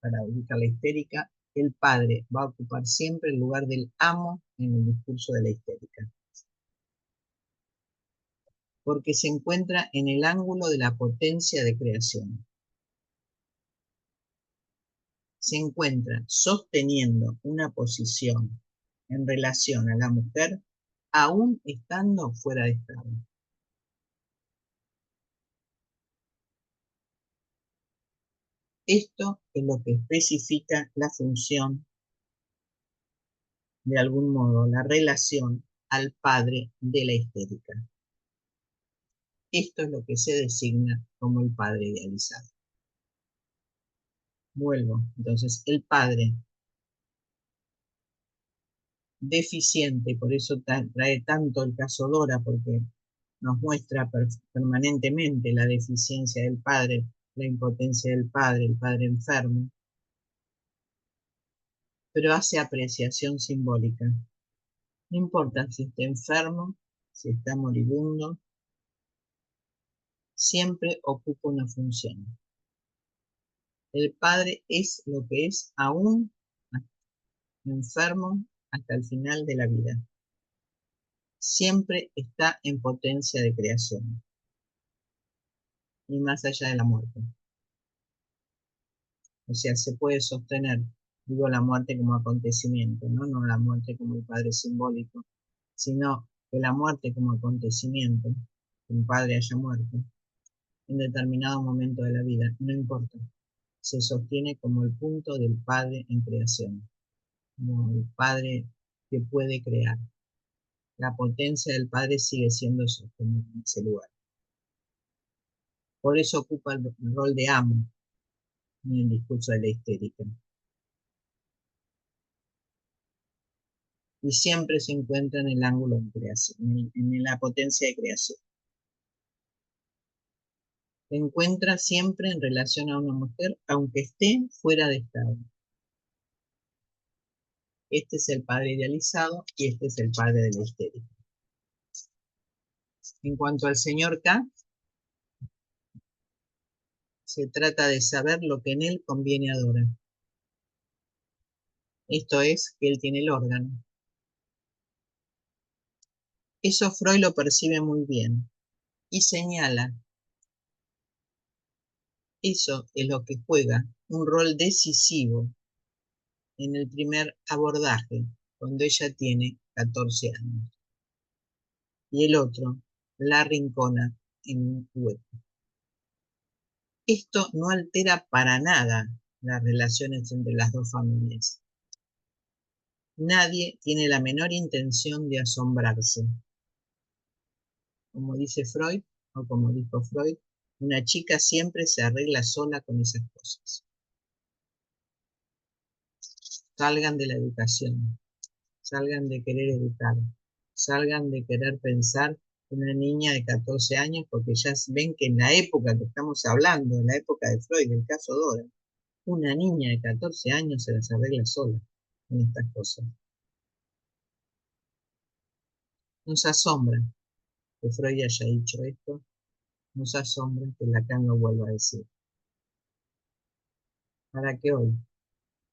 para ubicar la histérica, el padre va a ocupar siempre el lugar del amo en el discurso de la histérica, porque se encuentra en el ángulo de la potencia de creación. Se encuentra sosteniendo una posición en relación a la mujer, aún estando fuera de estado. Esto es lo que especifica la función, de algún modo, la relación al padre de la histérica. Esto es lo que se designa como el padre idealizado. Vuelvo, entonces, el padre deficiente, por eso trae tanto el caso Dora, porque nos muestra permanentemente la deficiencia del padre, la impotencia del padre, el padre enfermo, pero hace apreciación simbólica. No importa si está enfermo, si está moribundo, siempre ocupa una función. El padre es lo que es aún enfermo hasta el final de la vida. Siempre está en potencia de creación y más allá de la muerte. O sea, se puede sostener, digo, la muerte como acontecimiento, no la muerte como el padre simbólico, sino que la muerte como acontecimiento, que un padre haya muerto, en determinado momento de la vida, no importa, se sostiene como el punto del padre en creación, como el padre que puede crear. La potencia del padre sigue siendo sostenida en ese lugar. Por eso ocupa el rol de amo en el discurso de la histérica. Y siempre se encuentra en el ángulo de creación, en la potencia de creación. Se encuentra siempre en relación a una mujer, aunque esté fuera de estado. Este es el padre idealizado y este es el padre de la histérica. En cuanto al señor K, se trata de saber lo que en él conviene a Dora. Esto es, que él tiene el órgano. Eso Freud lo percibe muy bien y señala, eso es lo que juega un rol decisivo en el primer abordaje, cuando ella tiene 14 años. Y el otro la arrincona en un hueco. Esto no altera para nada las relaciones entre las dos familias. Nadie tiene la menor intención de asombrarse. Como dice Freud, o como dijo Freud, una chica siempre se arregla sola con esas cosas. Salgan de la educación, salgan de querer educar, salgan de querer pensar una niña de 14 años, porque ya ven que en la época que estamos hablando, en la época de Freud, del caso Dora, una niña de 14 años se las arregla sola en estas cosas. Nos asombra que Freud haya dicho esto, nos asombra que Lacan lo vuelva a decir. Para que hoy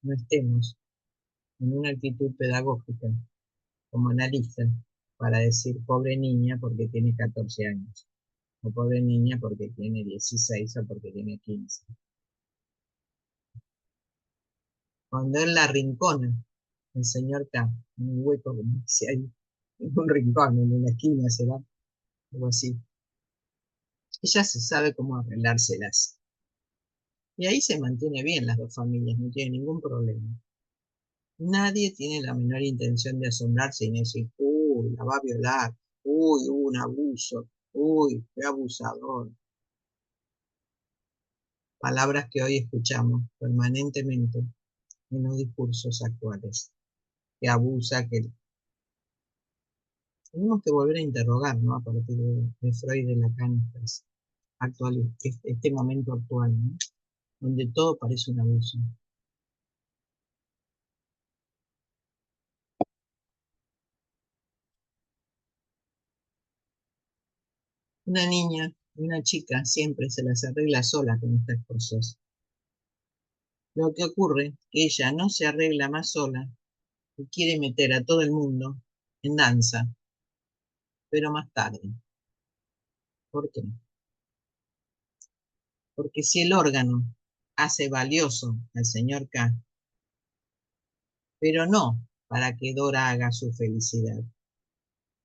no estemos en una actitud pedagógica como analista para decir pobre niña porque tiene 14 años, o pobre niña porque tiene 16 o porque tiene 15. Cuando él la rincona, el señor K, en un hueco, como dice ahí, en un rincón, en una esquina será, algo así. ella se sabe cómo arreglárselas. Y ahí se mantiene bien las dos familias, no tiene ningún problema. Nadie tiene la menor intención de asombrarse y decir, uy, la va a violar, uy, hubo un abuso, uy, qué abusador. Palabras que hoy escuchamos permanentemente en los discursos actuales. Que abusa, que tenemos que volver a interrogar, ¿no? A partir de Freud y de Lacan, este momento actual, ¿no? Donde todo parece un abuso. Una niña, una chica, siempre se las arregla sola con estas cosas. Lo que ocurre que ella no se arregla más sola y quiere meter a todo el mundo en danza, pero más tarde. ¿Por qué? Porque si el órgano hace valioso al señor K, pero no para que Dora haga su felicidad,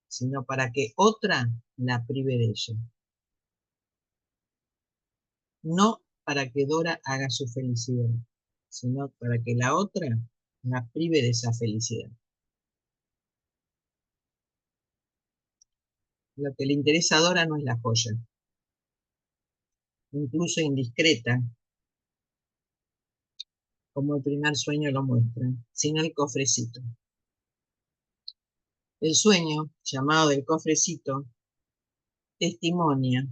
sino para que otra la prive de ella. No para que Dora haga su felicidad, sino para que la otra la prive de esa felicidad. Lo que le interesa a Dora no es la joya, incluso indiscreta, como el primer sueño lo muestra, sino el cofrecito. El sueño, llamado del cofrecito, testimonia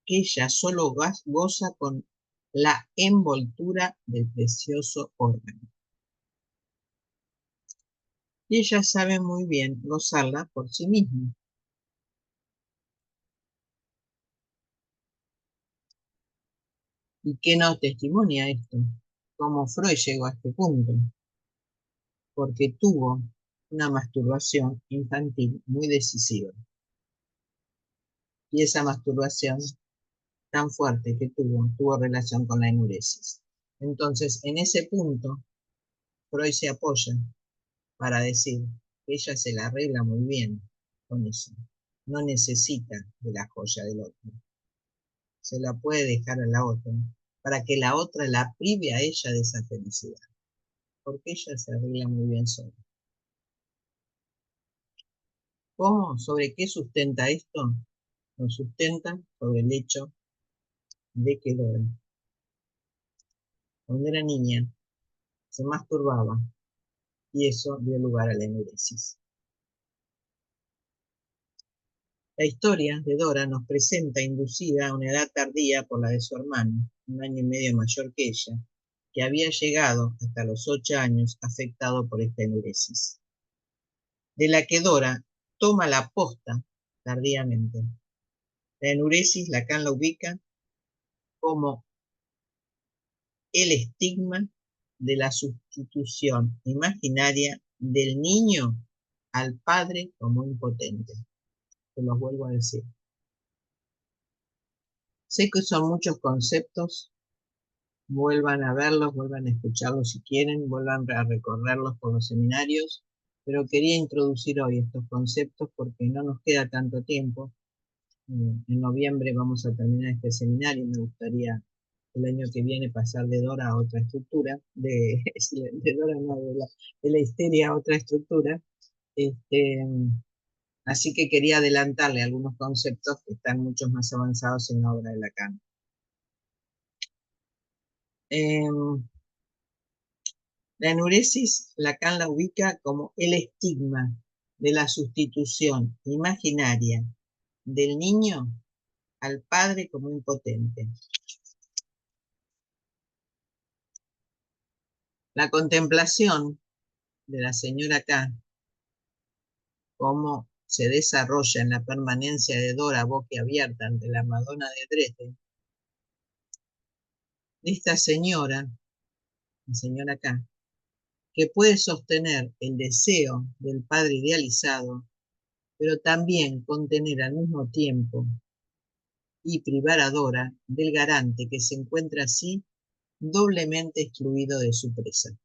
que ella solo goza con la envoltura del precioso órgano. Y ella sabe muy bien gozarla por sí misma. ¿Y qué nos testimonia esto? Cómo Freud llegó a este punto. Porque tuvo una masturbación infantil muy decisiva. Y esa masturbación tan fuerte que tuvo relación con la enuresis. Entonces, en ese punto, Freud se apoya para decir que ella se la arregla muy bien con eso. No necesita de la joya del otro. Se la puede dejar a la otra para que la otra la prive a ella de esa felicidad. Porque ella se arregla muy bien sola. ¿Cómo? ¿Sobre qué sustenta esto? Lo sustenta sobre el hecho de que Dora, cuando era niña, se masturbaba y eso dio lugar a la enuresis. La historia de Dora nos presenta inducida a una edad tardía por la de su hermano, 1 año y medio mayor que ella, que había llegado hasta los 8 años afectado por esta enuresis, de la que Dora toma la posta tardíamente. La enuresis Lacan la ubica como el estigma de la sustitución imaginaria del niño al padre como impotente. Se los vuelvo a decir. Sé que son muchos conceptos, vuelvan a verlos, vuelvan a escucharlos si quieren, vuelvan a recorrerlos por los seminarios, pero quería introducir hoy estos conceptos porque no nos queda tanto tiempo. En noviembre vamos a terminar este seminario y me gustaría el año que viene pasar de Dora a otra estructura, de Dora no, de la histeria a otra estructura. Este, así que quería adelantarle algunos conceptos que están mucho más avanzados en la obra de Lacan. La enuresis Lacan la ubica como el estigma de la sustitución imaginaria del niño al padre como impotente. La contemplación de la señora K, cómo se desarrolla en la permanencia de Dora boquiabierta ante la Madonna de Dresde, esta señora, la señora K, que puede sostener el deseo del padre idealizado, pero también contener al mismo tiempo y privar a Dora del garante que se encuentra así doblemente excluido de su presa.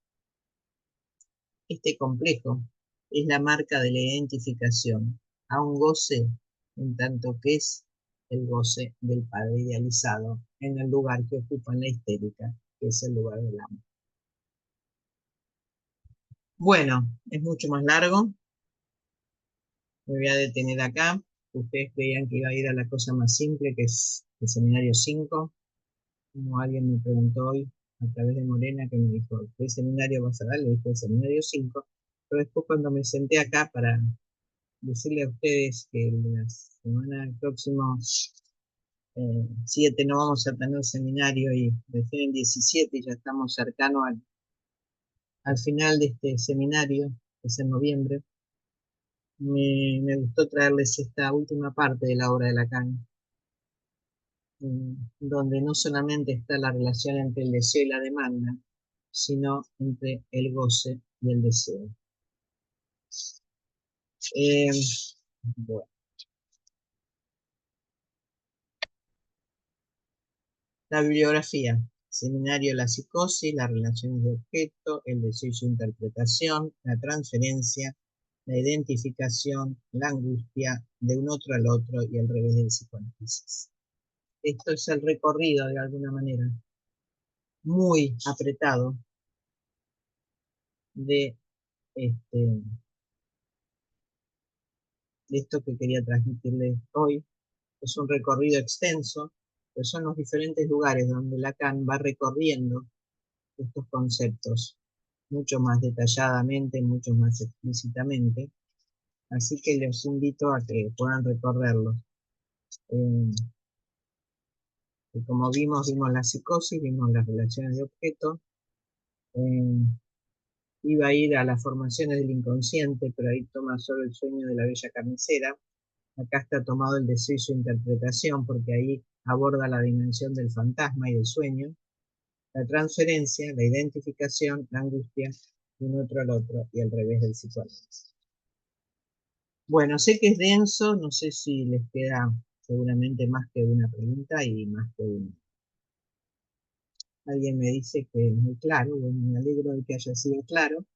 Este complejo es la marca de la identificación, a un goce en tanto que es el goce del padre idealizado en el lugar que ocupa en la histérica, que es el lugar del amo. Bueno, es mucho más largo, me voy a detener acá. Ustedes creían que iba a ir a la cosa más simple, que es el seminario 5, como alguien me preguntó hoy a través de Morena, que me dijo, ¿qué seminario vas a dar? Le dije el seminario 5, pero después cuando me senté acá para decirle a ustedes que la semana del próximo 7 no vamos a tener seminario y recién en 17 ya estamos cercanos al final de este seminario, que es en noviembre, me gustó traerles esta última parte de la obra de Lacan, donde no solamente está la relación entre el deseo y la demanda, sino entre el goce y el deseo. Eh, bueno, la bibliografía. Seminario La psicosis, las relaciones de objeto, el deseo y su interpretación, la transferencia, la identificación, la angustia de un otro al otro y al revés del psicoanálisis. Esto es el recorrido de alguna manera muy apretado de, este, de esto que quería transmitirles hoy. Es un recorrido extenso, pues son los diferentes lugares donde Lacan va recorriendo estos conceptos mucho más detalladamente, mucho más explícitamente. Así que les invito a que puedan recorrerlos. Eh, y como vimos la psicosis, vimos las relaciones de objeto, eh, iba a ir a las formaciones del inconsciente, pero ahí toma solo el sueño de la bella carnicera. Acá está tomado el deseo y su interpretación, porque ahí aborda la dimensión del fantasma y del sueño, la transferencia, la identificación, la angustia de un otro al otro y al revés del psicoanálisis. Bueno, sé que es denso, no sé si les queda seguramente más que una pregunta y más que una. Alguien me dice que es muy claro, bueno, me alegro de que haya sido claro,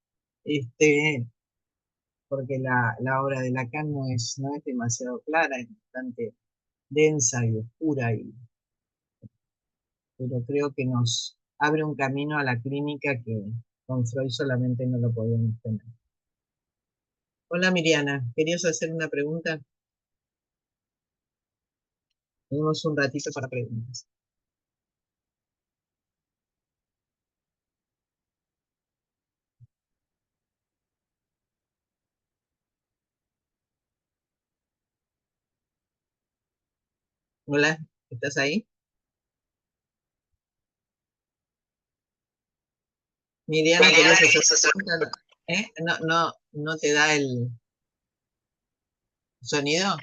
porque la obra de Lacan no es demasiado clara, es bastante densa y oscura, pero creo que nos abre un camino a la clínica que con Freud solamente no lo podíamos tener. Hola Miriana, ¿querías hacer una pregunta? Tenemos un ratito para preguntas. Hola, ¿estás ahí? Miriana, ¿querías hacer una pregunta? ¿Eh? No te da el sonido.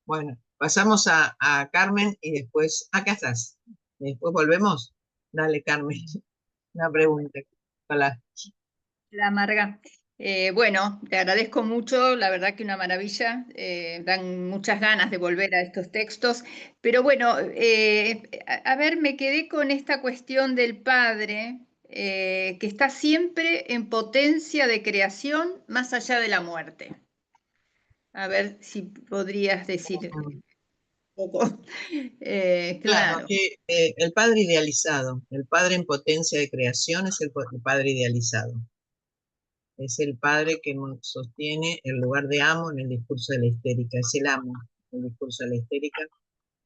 Bueno, pasamos a Carmen y después, acá estás. Y después volvemos. Dale, Carmen, una pregunta. Hola. La amarga. Bueno, te agradezco mucho, la verdad que una maravilla, dan muchas ganas de volver a estos textos, pero bueno, a ver, me quedé con esta cuestión del padre, que está siempre en potencia de creación más allá de la muerte. A ver si podrías decir un poco. Claro, Claro. que el padre idealizado, el padre en potencia de creación es el padre idealizado. Es el padre que sostiene el lugar de amo en el discurso de la histérica. Es el amo en el discurso de la histérica.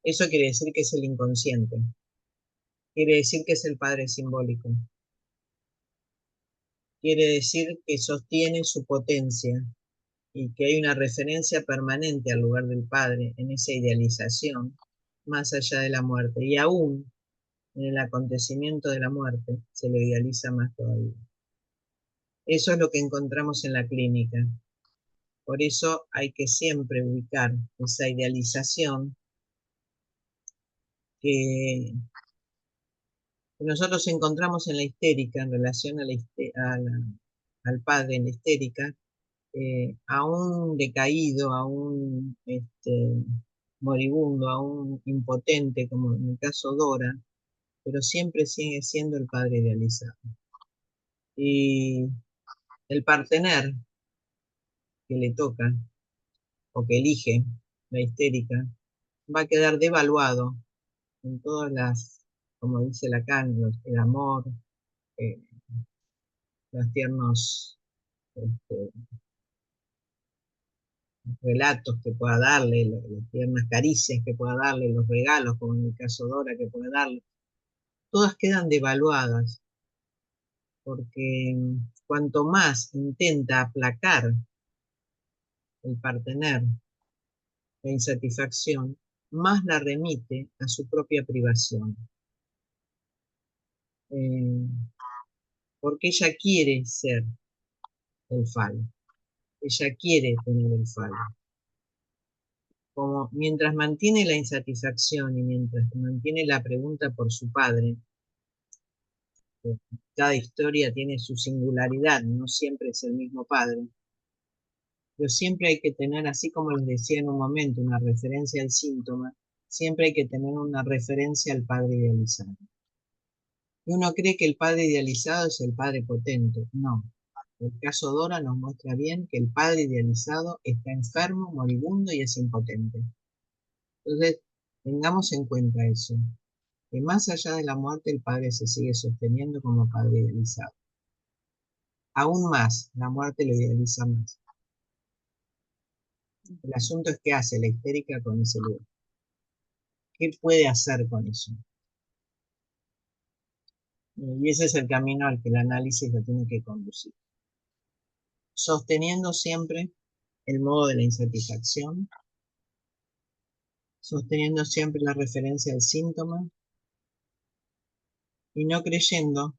Eso quiere decir que es el inconsciente. Quiere decir que es el padre simbólico. Quiere decir que sostiene su potencia y que hay una referencia permanente al lugar del padre en esa idealización, más allá de la muerte. Y aún en el acontecimiento de la muerte se lo idealiza más todavía. Eso es lo que encontramos en la clínica. Por eso hay que siempre ubicar esa idealización que nosotros encontramos en la histérica en relación al padre en la histérica, a un decaído, a un moribundo, a un impotente, como en el caso Dora, pero siempre sigue siendo el padre idealizado. Y el partener que le toca o que elige, la histérica, va a quedar devaluado en todas las, como dice Lacan, el amor, eh, los tiernos este, relatos que pueda darle, las tiernas caricias que pueda darle, los regalos, como en el caso de Dora, que puede darle, todas quedan devaluadas, porque cuanto más intenta aplacar el partener la insatisfacción, más la remite a su propia privación. Eh, porque ella quiere ser el falo, ella quiere tener el falo. Como mientras mantiene la insatisfacción y mientras mantiene la pregunta por su padre, cada historia tiene su singularidad, no siempre es el mismo padre, pero siempre hay que tener, así como les decía en un momento, una referencia al síntoma, siempre hay que tener una referencia al padre idealizado. Y uno cree que el padre idealizado es el padre potente. No. El caso Dora nos muestra bien que el padre idealizado está enfermo, moribundo y es impotente. Entonces, tengamos en cuenta eso, que más allá de la muerte el padre se sigue sosteniendo como padre idealizado. Aún más, la muerte lo idealiza más. El asunto es qué hace la histérica con ese lugar. ¿Qué puede hacer con eso? Y ese es el camino al que el análisis lo tiene que conducir. Sosteniendo siempre el modo de la insatisfacción, sosteniendo siempre la referencia al síntoma y no creyendo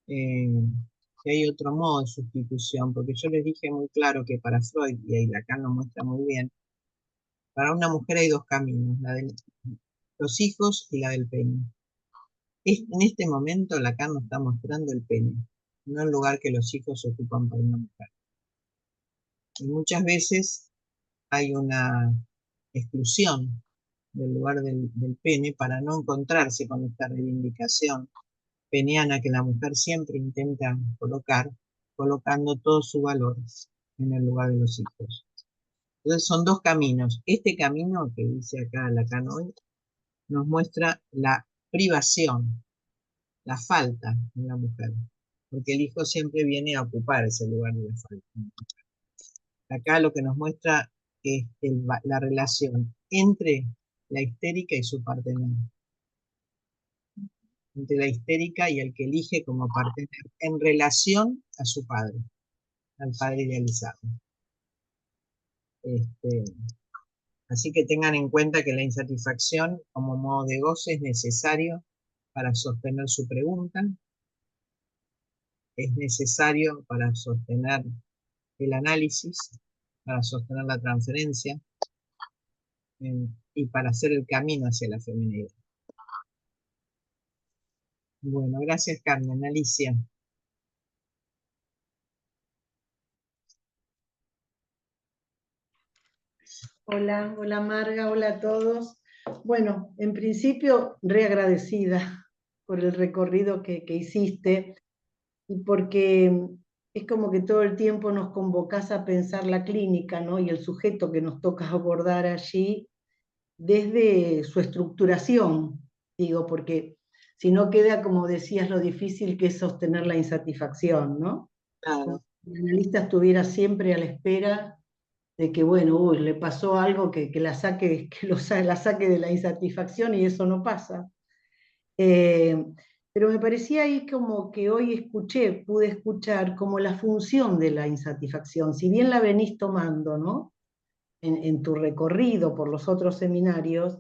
que hay otro modo de sustitución, porque yo les dije muy claro que para Freud, y ahí Lacan lo muestra muy bien, para una mujer hay dos caminos, la de los hijos y la del pene. En este momento Lacan nos está mostrando el pene, no el lugar que los hijos ocupan para una mujer. Y muchas veces hay una exclusión del lugar del pene para no encontrarse con esta reivindicación peniana que la mujer siempre intenta colocar, colocando todo su valor en el lugar de los hijos. Entonces son dos caminos. Este camino que dice acá Lacan hoy nos muestra la privación, la falta en la mujer, porque el hijo siempre viene a ocupar ese lugar de la falta. Acá lo que nos muestra es la relación entre la histérica y su partener, entre la histérica y el que elige como partener en relación a su padre, al padre idealizado. Así que tengan en cuenta que la insatisfacción como modo de goce es necesario para sostener su pregunta, es necesario para sostener el análisis, para sostener la transferencia y para hacer el camino hacia la feminidad. Bueno, gracias Carmen. Alicia. Hola, hola Marga, hola a todos. Bueno, en principio, reagradecida por el recorrido que hiciste y porque es como que todo el tiempo nos convocás a pensar la clínica, ¿no? Y el sujeto que nos toca abordar allí desde su estructuración, digo, porque si no queda, como decías, lo difícil que es sostener la insatisfacción, ¿no? Claro. Como si el analista estuviera siempre a la espera de que, bueno, le pasó algo que la saque, la saque de la insatisfacción y eso no pasa. Pero me parecía ahí como que hoy pude escuchar como la función de la insatisfacción, si bien la venís tomando, ¿no? En tu recorrido por los otros seminarios,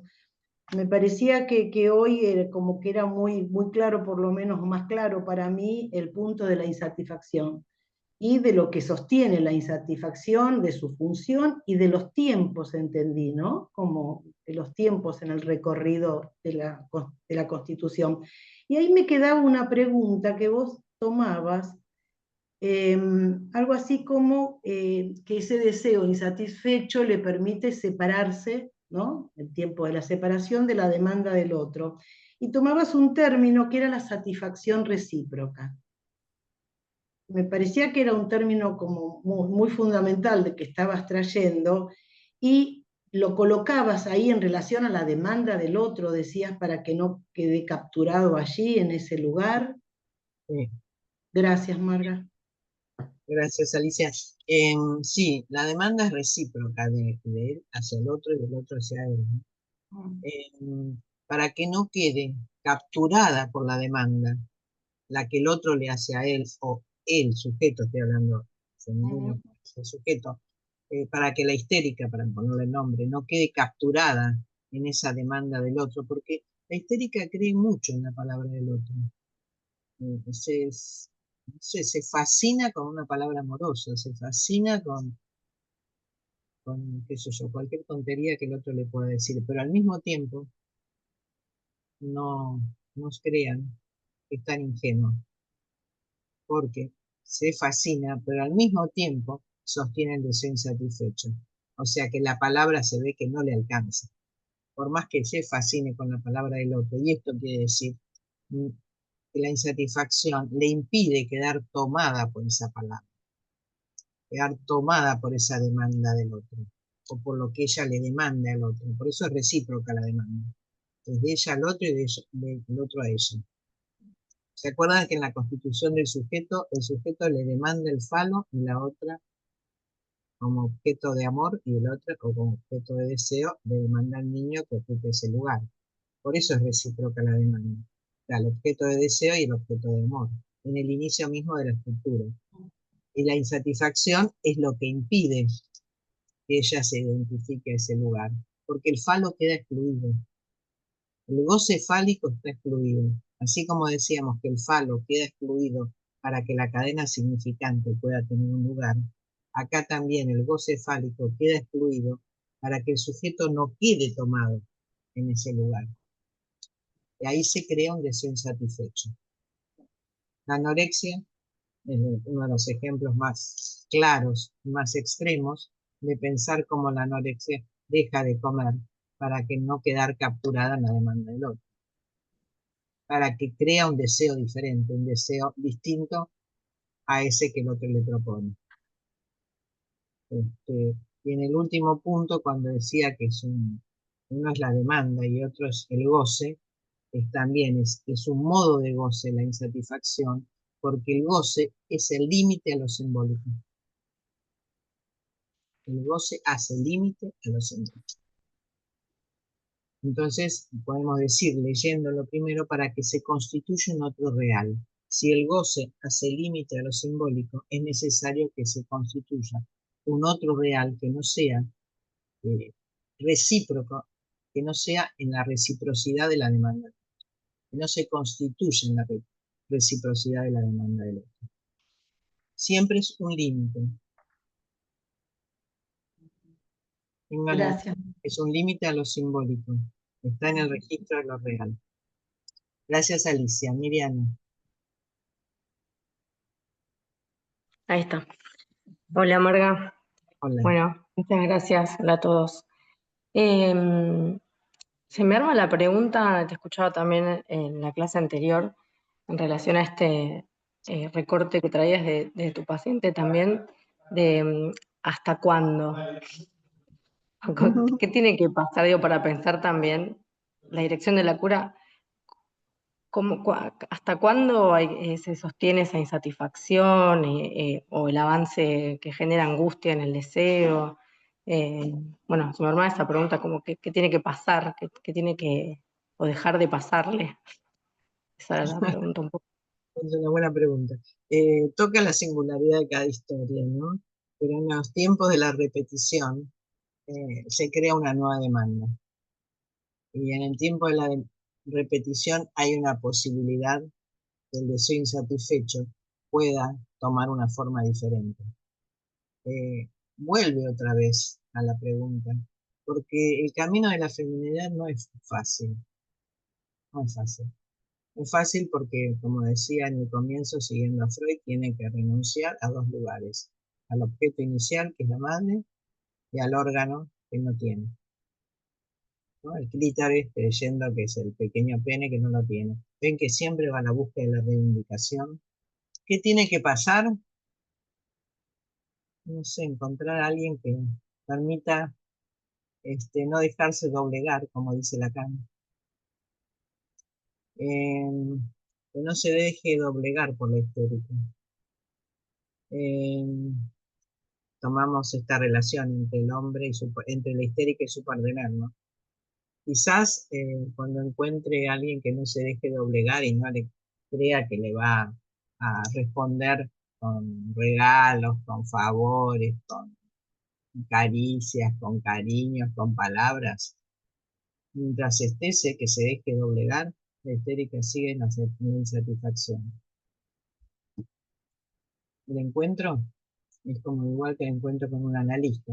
me parecía que hoy como que era muy, muy claro, por lo menos más claro para mí, el punto de la insatisfacción y de lo que sostiene la insatisfacción, de su función y de los tiempos, entendí, ¿no? Como de los tiempos en el recorrido de la Constitución. Y ahí me quedaba una pregunta que vos tomabas, algo así como que ese deseo insatisfecho le permite separarse, ¿no? El tiempo de la separación de la demanda del otro. Y tomabas un término que era la satisfacción recíproca. me parecía que era un término como muy fundamental de que estabas trayendo, y lo colocabas ahí en relación a la demanda del otro, decías, para que no quede capturado allí, en ese lugar. Sí. Gracias, Marga. Gracias, Alicia. Sí, la demanda es recíproca de él hacia el otro y del otro hacia él, ¿no? Para que no quede capturada por la demanda, la que el otro le hace a él, o el sujeto, estoy hablando femenino, el sujeto, para que la histérica, para ponerle nombre, no quede capturada en esa demanda del otro, porque la histérica cree mucho en la palabra del otro. Entonces, no sé, se fascina con una palabra amorosa, se fascina con, qué sé yo, cualquier tontería que el otro le pueda decir, pero al mismo tiempo no nos crean que es tan ingenuo, porque se fascina, pero al mismo tiempo sostiene el deseo insatisfecho. O sea que la palabra se ve que no le alcanza, por más que se fascine con la palabra del otro. Y esto quiere decir que la insatisfacción le impide quedar tomada por esa palabra, quedar tomada por esa demanda del otro, o por lo que ella le demanda al otro. Por eso es recíproca la demanda, desde ella al otro y del otro a ella. ¿Se acuerdan que en la constitución del sujeto, el sujeto le demanda el falo y la otra como objeto de amor y el otro como objeto de deseo le demanda al niño que ocupe ese lugar? Por eso es recíproca la demanda. O sea, el objeto de deseo y el objeto de amor, en el inicio mismo de la estructura. Y la insatisfacción es lo que impide que ella se identifique a ese lugar, porque el falo queda excluido. El goce fálico está excluido. Así como decíamos que el falo queda excluido para que la cadena significante pueda tener un lugar, acá también el goce fálico queda excluido para que el sujeto no quede tomado en ese lugar. Y ahí se crea un deseo insatisfecho. La anorexia es uno de los ejemplos más claros, más extremos, de pensar cómo la anorexia deja de comer para que no quedar capturada en la demanda del otro, para que crea un deseo diferente, un deseo distinto a ese que el otro le propone. Y en el último punto, cuando decía que uno es la demanda y otro es el goce, también es un modo de goce la insatisfacción, porque el goce es el límite a lo simbólico. El goce hace límite a lo simbólico. Entonces, podemos decir, leyéndolo primero, para que se constituya un otro real. Si el goce hace límite a lo simbólico, es necesario que se constituya un otro real que no sea recíproco, que no sea en la reciprocidad de la demanda, que no se constituya en la reciprocidad de la demanda del otro. Siempre es un límite. Gracias. Es un límite a lo simbólico. Está en el registro de lo real. Gracias, Alicia. Miriam. Ahí está. Hola, Marga. Hola. Bueno, muchas gracias a todos. Se me arma la pregunta, te escuchaba también en la clase anterior, en relación a este recorte que traías de tu paciente también, de hasta cuándo. ¿Qué tiene que pasar, digo, para pensar también la dirección de la cura? ¿Hasta cuándo se sostiene esa insatisfacción o el avance que genera angustia en el deseo? Bueno, se me armaba esa pregunta, como ¿qué tiene que pasar? ¿Qué tiene que, o dejar de pasarle? Esa era la pregunta un poco. Es una buena pregunta. Toca la singularidad de cada historia, ¿no? Pero en los tiempos de la repetición se crea una nueva demanda. Y en el tiempo de la repetición hay una posibilidad que el deseo insatisfecho pueda tomar una forma diferente. Vuelve otra vez a la pregunta, porque el camino de la feminidad no es fácil, no es fácil. Es fácil porque, como decía en el comienzo, siguiendo a Freud, tiene que renunciar a dos lugares, al objeto inicial, que es la madre, y al órgano que no tiene, ¿no? El clítoris, creyendo que es el pequeño pene que no lo tiene. Ven que siempre va a la búsqueda de la reivindicación, ¿Qué tiene que pasar? No sé, encontrar a alguien que permita no dejarse doblegar, como dice Lacan. Que no se deje doblegar por la histérica. Tomamos esta relación entre el hombre y entre la histérica y su partener, ¿no? Quizás cuando encuentre a alguien que no se deje doblegar y no le crea que le va a responder con regalos, con favores, con caricias, con cariños, con palabras, mientras esté que se deje doblegar, la histérica sigue en la insatisfacción. El encuentro es como igual que el encuentro con un analista,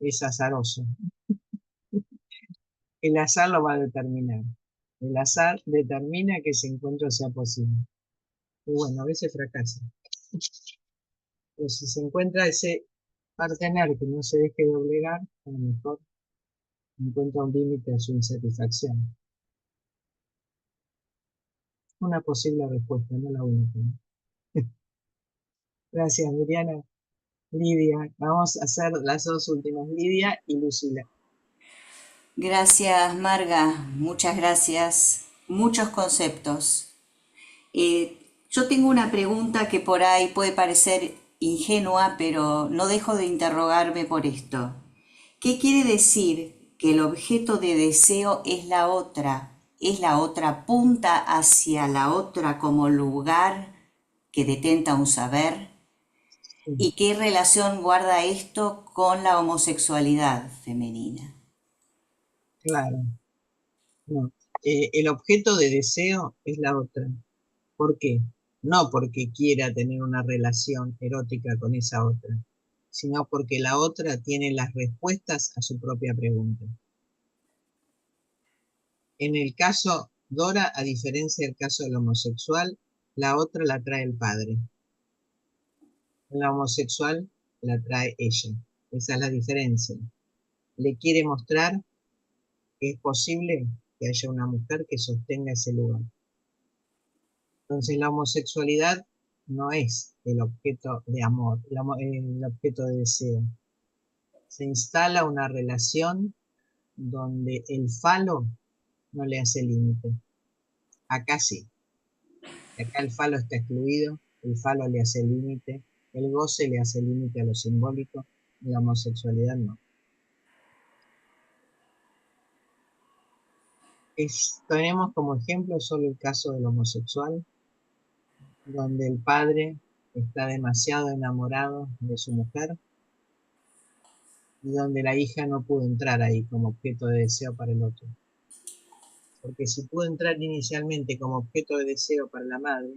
es azaroso. El azar lo va a determinar. El azar determina que ese encuentro sea posible. Y bueno, a veces fracasa. Pero si se encuentra ese partener que no se deje doblegar, a lo mejor encuentra un límite a su insatisfacción. Una posible respuesta, no la única, ¿no? Gracias, Miriana. Lidia, vamos a hacer las dos últimas, Lidia y Lucila. Gracias, Marga, muchas gracias. Muchos conceptos. Yo tengo una pregunta que por ahí puede parecer ingenua, pero no dejo de interrogarme por esto. ¿Qué quiere decir que el objeto de deseo es la otra? ¿Es la otra punta hacia la otra como lugar que detenta un saber? Sí, ¿Y qué relación guarda esto con la homosexualidad femenina? claro. No. El objeto de deseo es la otra. ¿Por qué? No porque quiera tener una relación erótica con esa otra, sino porque la otra tiene las respuestas a su propia pregunta. En el caso Dora, a diferencia del caso del homosexual, la otra la trae el padre. En la homosexual la trae ella. Esa es la diferencia. Le quiere mostrar que es posible que haya una mujer que sostenga ese lugar. Entonces la homosexualidad no es el objeto de amor, el objeto de deseo. Se instala una relación donde el falo no le hace límite. Acá sí. Acá el falo está excluido, el falo le hace límite, el goce le hace límite a lo simbólico, y la homosexualidad no. Tenemos como ejemplo solo el caso del homosexual, donde el padre está demasiado enamorado de su mujer y donde la hija no pudo entrar ahí como objeto de deseo para el otro. Porque si pudo entrar inicialmente como objeto de deseo para la madre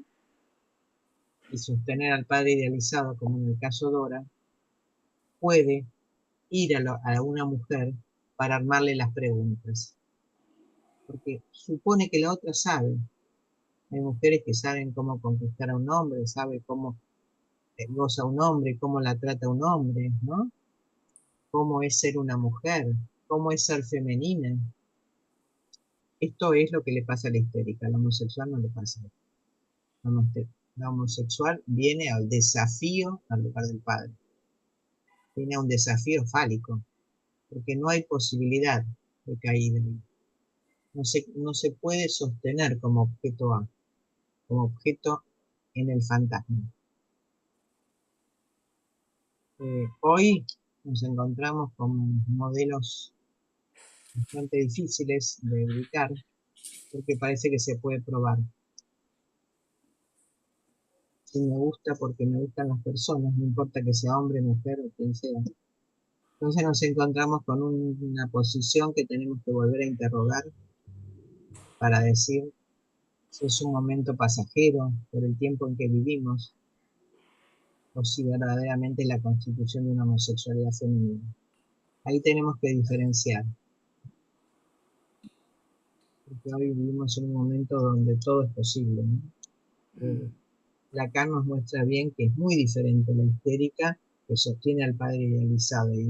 y sostener al padre idealizado, como en el caso Dora, puede ir a una mujer para armarle las preguntas. Porque supone que la otra sabe. Hay mujeres que saben cómo conquistar a un hombre, saben cómo goza un hombre, cómo la trata un hombre, ¿no? Cómo es ser una mujer, cómo es ser femenina. Esto es lo que le pasa a la histérica, a la homosexual no le pasa. La homosexual viene al desafío al lugar del padre. Viene a un desafío fálico, porque no hay posibilidad de caída. No se puede sostener como objeto A, como objeto en el fantasma. Hoy nos encontramos con modelos bastante difíciles de ubicar, porque parece que se puede probar. Si me gusta porque me gustan las personas, no importa que sea hombre, mujer o quien sea. Entonces nos encontramos con una posición que tenemos que volver a interrogar para decir si es un momento pasajero por el tiempo en que vivimos o si verdaderamente es la constitución de una homosexualidad femenina. Ahí tenemos que diferenciar, porque hoy vivimos en un momento donde todo es posible, ¿no? Lacan nos muestra bien que es muy diferente la histérica que sostiene al padre idealizado y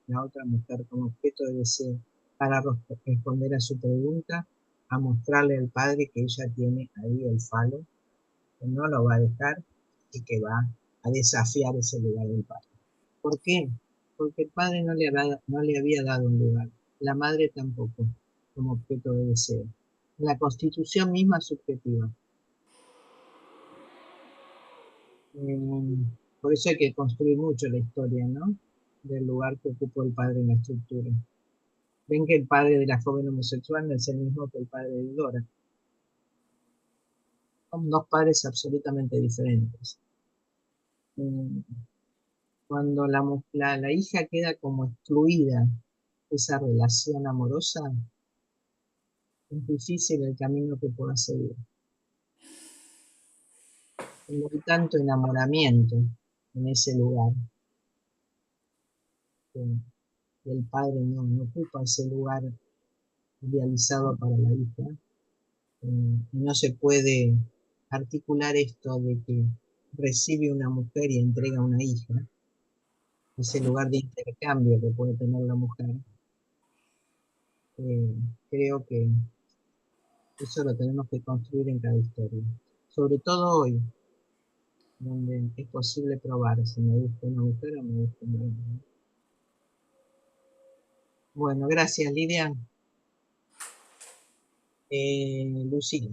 la otra mujer como objeto de deseo para responder a su pregunta, a mostrarle al padre que ella tiene ahí el falo, que no lo va a dejar y que va a desafiar ese lugar del padre. ¿Por qué? Porque el padre no le había dado un lugar, la madre tampoco, como objeto de deseo. La constitución misma subjetiva. Por eso hay que construir mucho la historia, ¿no? Del lugar que ocupó el padre en la estructura. Ven que el padre de la joven homosexual no es el mismo que el padre de Dora. Son dos padres absolutamente diferentes. Cuando la hija queda como excluida de esa relación amorosa, es difícil el camino que pueda seguir. No hay tanto enamoramiento en ese lugar. El padre no ocupa ese lugar idealizado para la hija. No se puede articular esto de que recibe una mujer y entrega una hija, ese lugar de intercambio que puede tener la mujer. Creo que eso lo tenemos que construir en cada historia, sobre todo hoy, donde es posible probar si me gusta una mujer o me gusta un hombre. Bueno, gracias, Lidia. Lucía.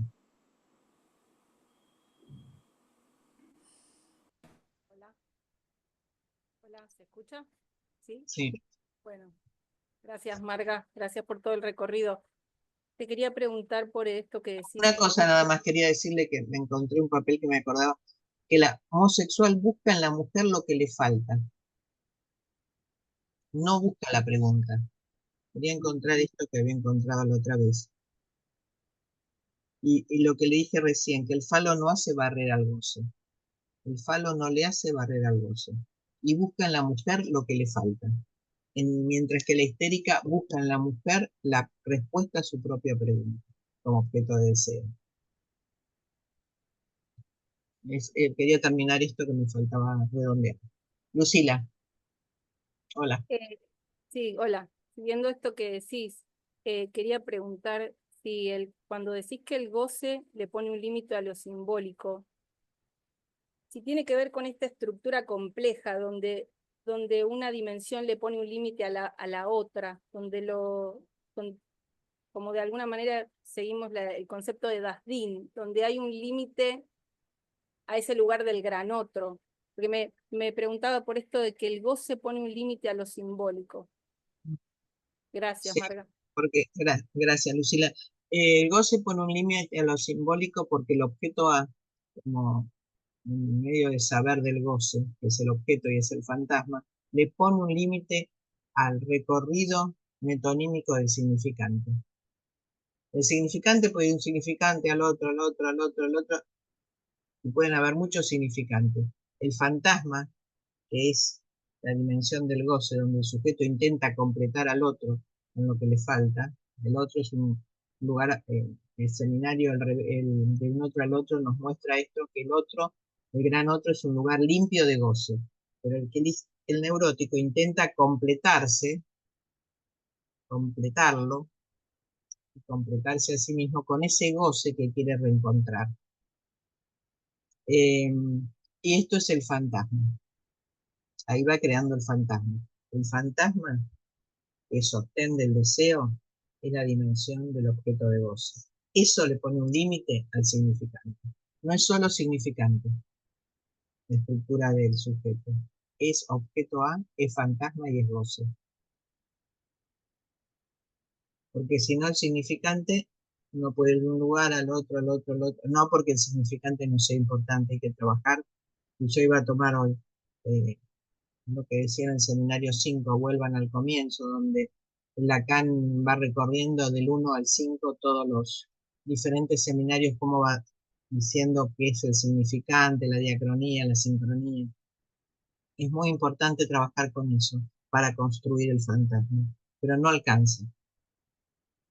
Hola. Hola, ¿se escucha? ¿Sí? Sí. Bueno, gracias Marga, gracias por todo el recorrido. Te quería preguntar por esto que decís. Una cosa nada más quería decirle, que me encontré un papel que me acordaba, que la homosexual busca en la mujer lo que le falta, no busca la pregunta. Quería encontrar esto que había encontrado la otra vez. Y lo que le dije recién, que el falo no hace barrer al goce. El falo no le hace barrer al goce. Y busca en la mujer lo que le falta. Mientras que la histérica busca en la mujer la respuesta a su propia pregunta, como objeto de deseo. Quería terminar esto que me faltaba redondear. Lucila. Hola. Sí, hola. Siguiendo esto que decís, quería preguntar si cuando decís que el goce le pone un límite a lo simbólico, si tiene que ver con esta estructura compleja donde una dimensión le pone un límite a la otra, como de alguna manera seguimos el concepto de Dasdin, donde hay un límite a ese lugar del gran otro. Porque me preguntaba por esto de que el goce pone un límite a lo simbólico. Gracias, Sí, Marga. porque, gracias, Lucila. El goce pone un límite a lo simbólico porque el objeto A, como un medio de saber del goce, que es el objeto y es el fantasma, le pone un límite al recorrido metonímico del significante. El significante puede ir un significante al otro, al otro, al otro, al otro, y pueden haber muchos significantes. El fantasma, que es la dimensión del goce, donde el sujeto intenta completar al otro en lo que le falta. El otro es un lugar, el seminario de un otro al otro nos muestra esto, que el otro, el gran otro, es un lugar limpio de goce, pero el neurótico intenta completarlo, completarse a sí mismo con ese goce que quiere reencontrar. Y esto es el fantasma. Ahí va creando el fantasma. El fantasma que sostén del deseo es la dimensión del objeto de goce. Eso le pone un límite al significante. No es solo significante la estructura del sujeto. Es objeto A, es fantasma y es goce. Porque si no, el significante no puede ir de un lugar al otro, al otro, al otro. No porque el significante no sea importante, hay que trabajar. Y yo iba a tomar hoy lo que decía en el seminario 5, vuelvan al comienzo, donde Lacan va recorriendo del 1 al 5 todos los diferentes seminarios, cómo va diciendo qué es el significante, la diacronía, la sincronía. Es muy importante trabajar con eso para construir el fantasma, pero no alcanza.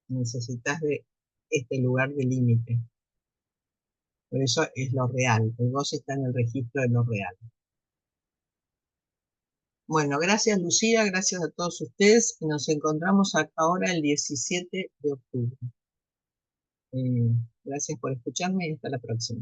Necesitas de este lugar de límite. Por eso es lo real. El goce está en el registro de lo real. Bueno, gracias Lucía, gracias a todos ustedes y nos encontramos ahora el 17 de octubre. Gracias por escucharme y hasta la próxima.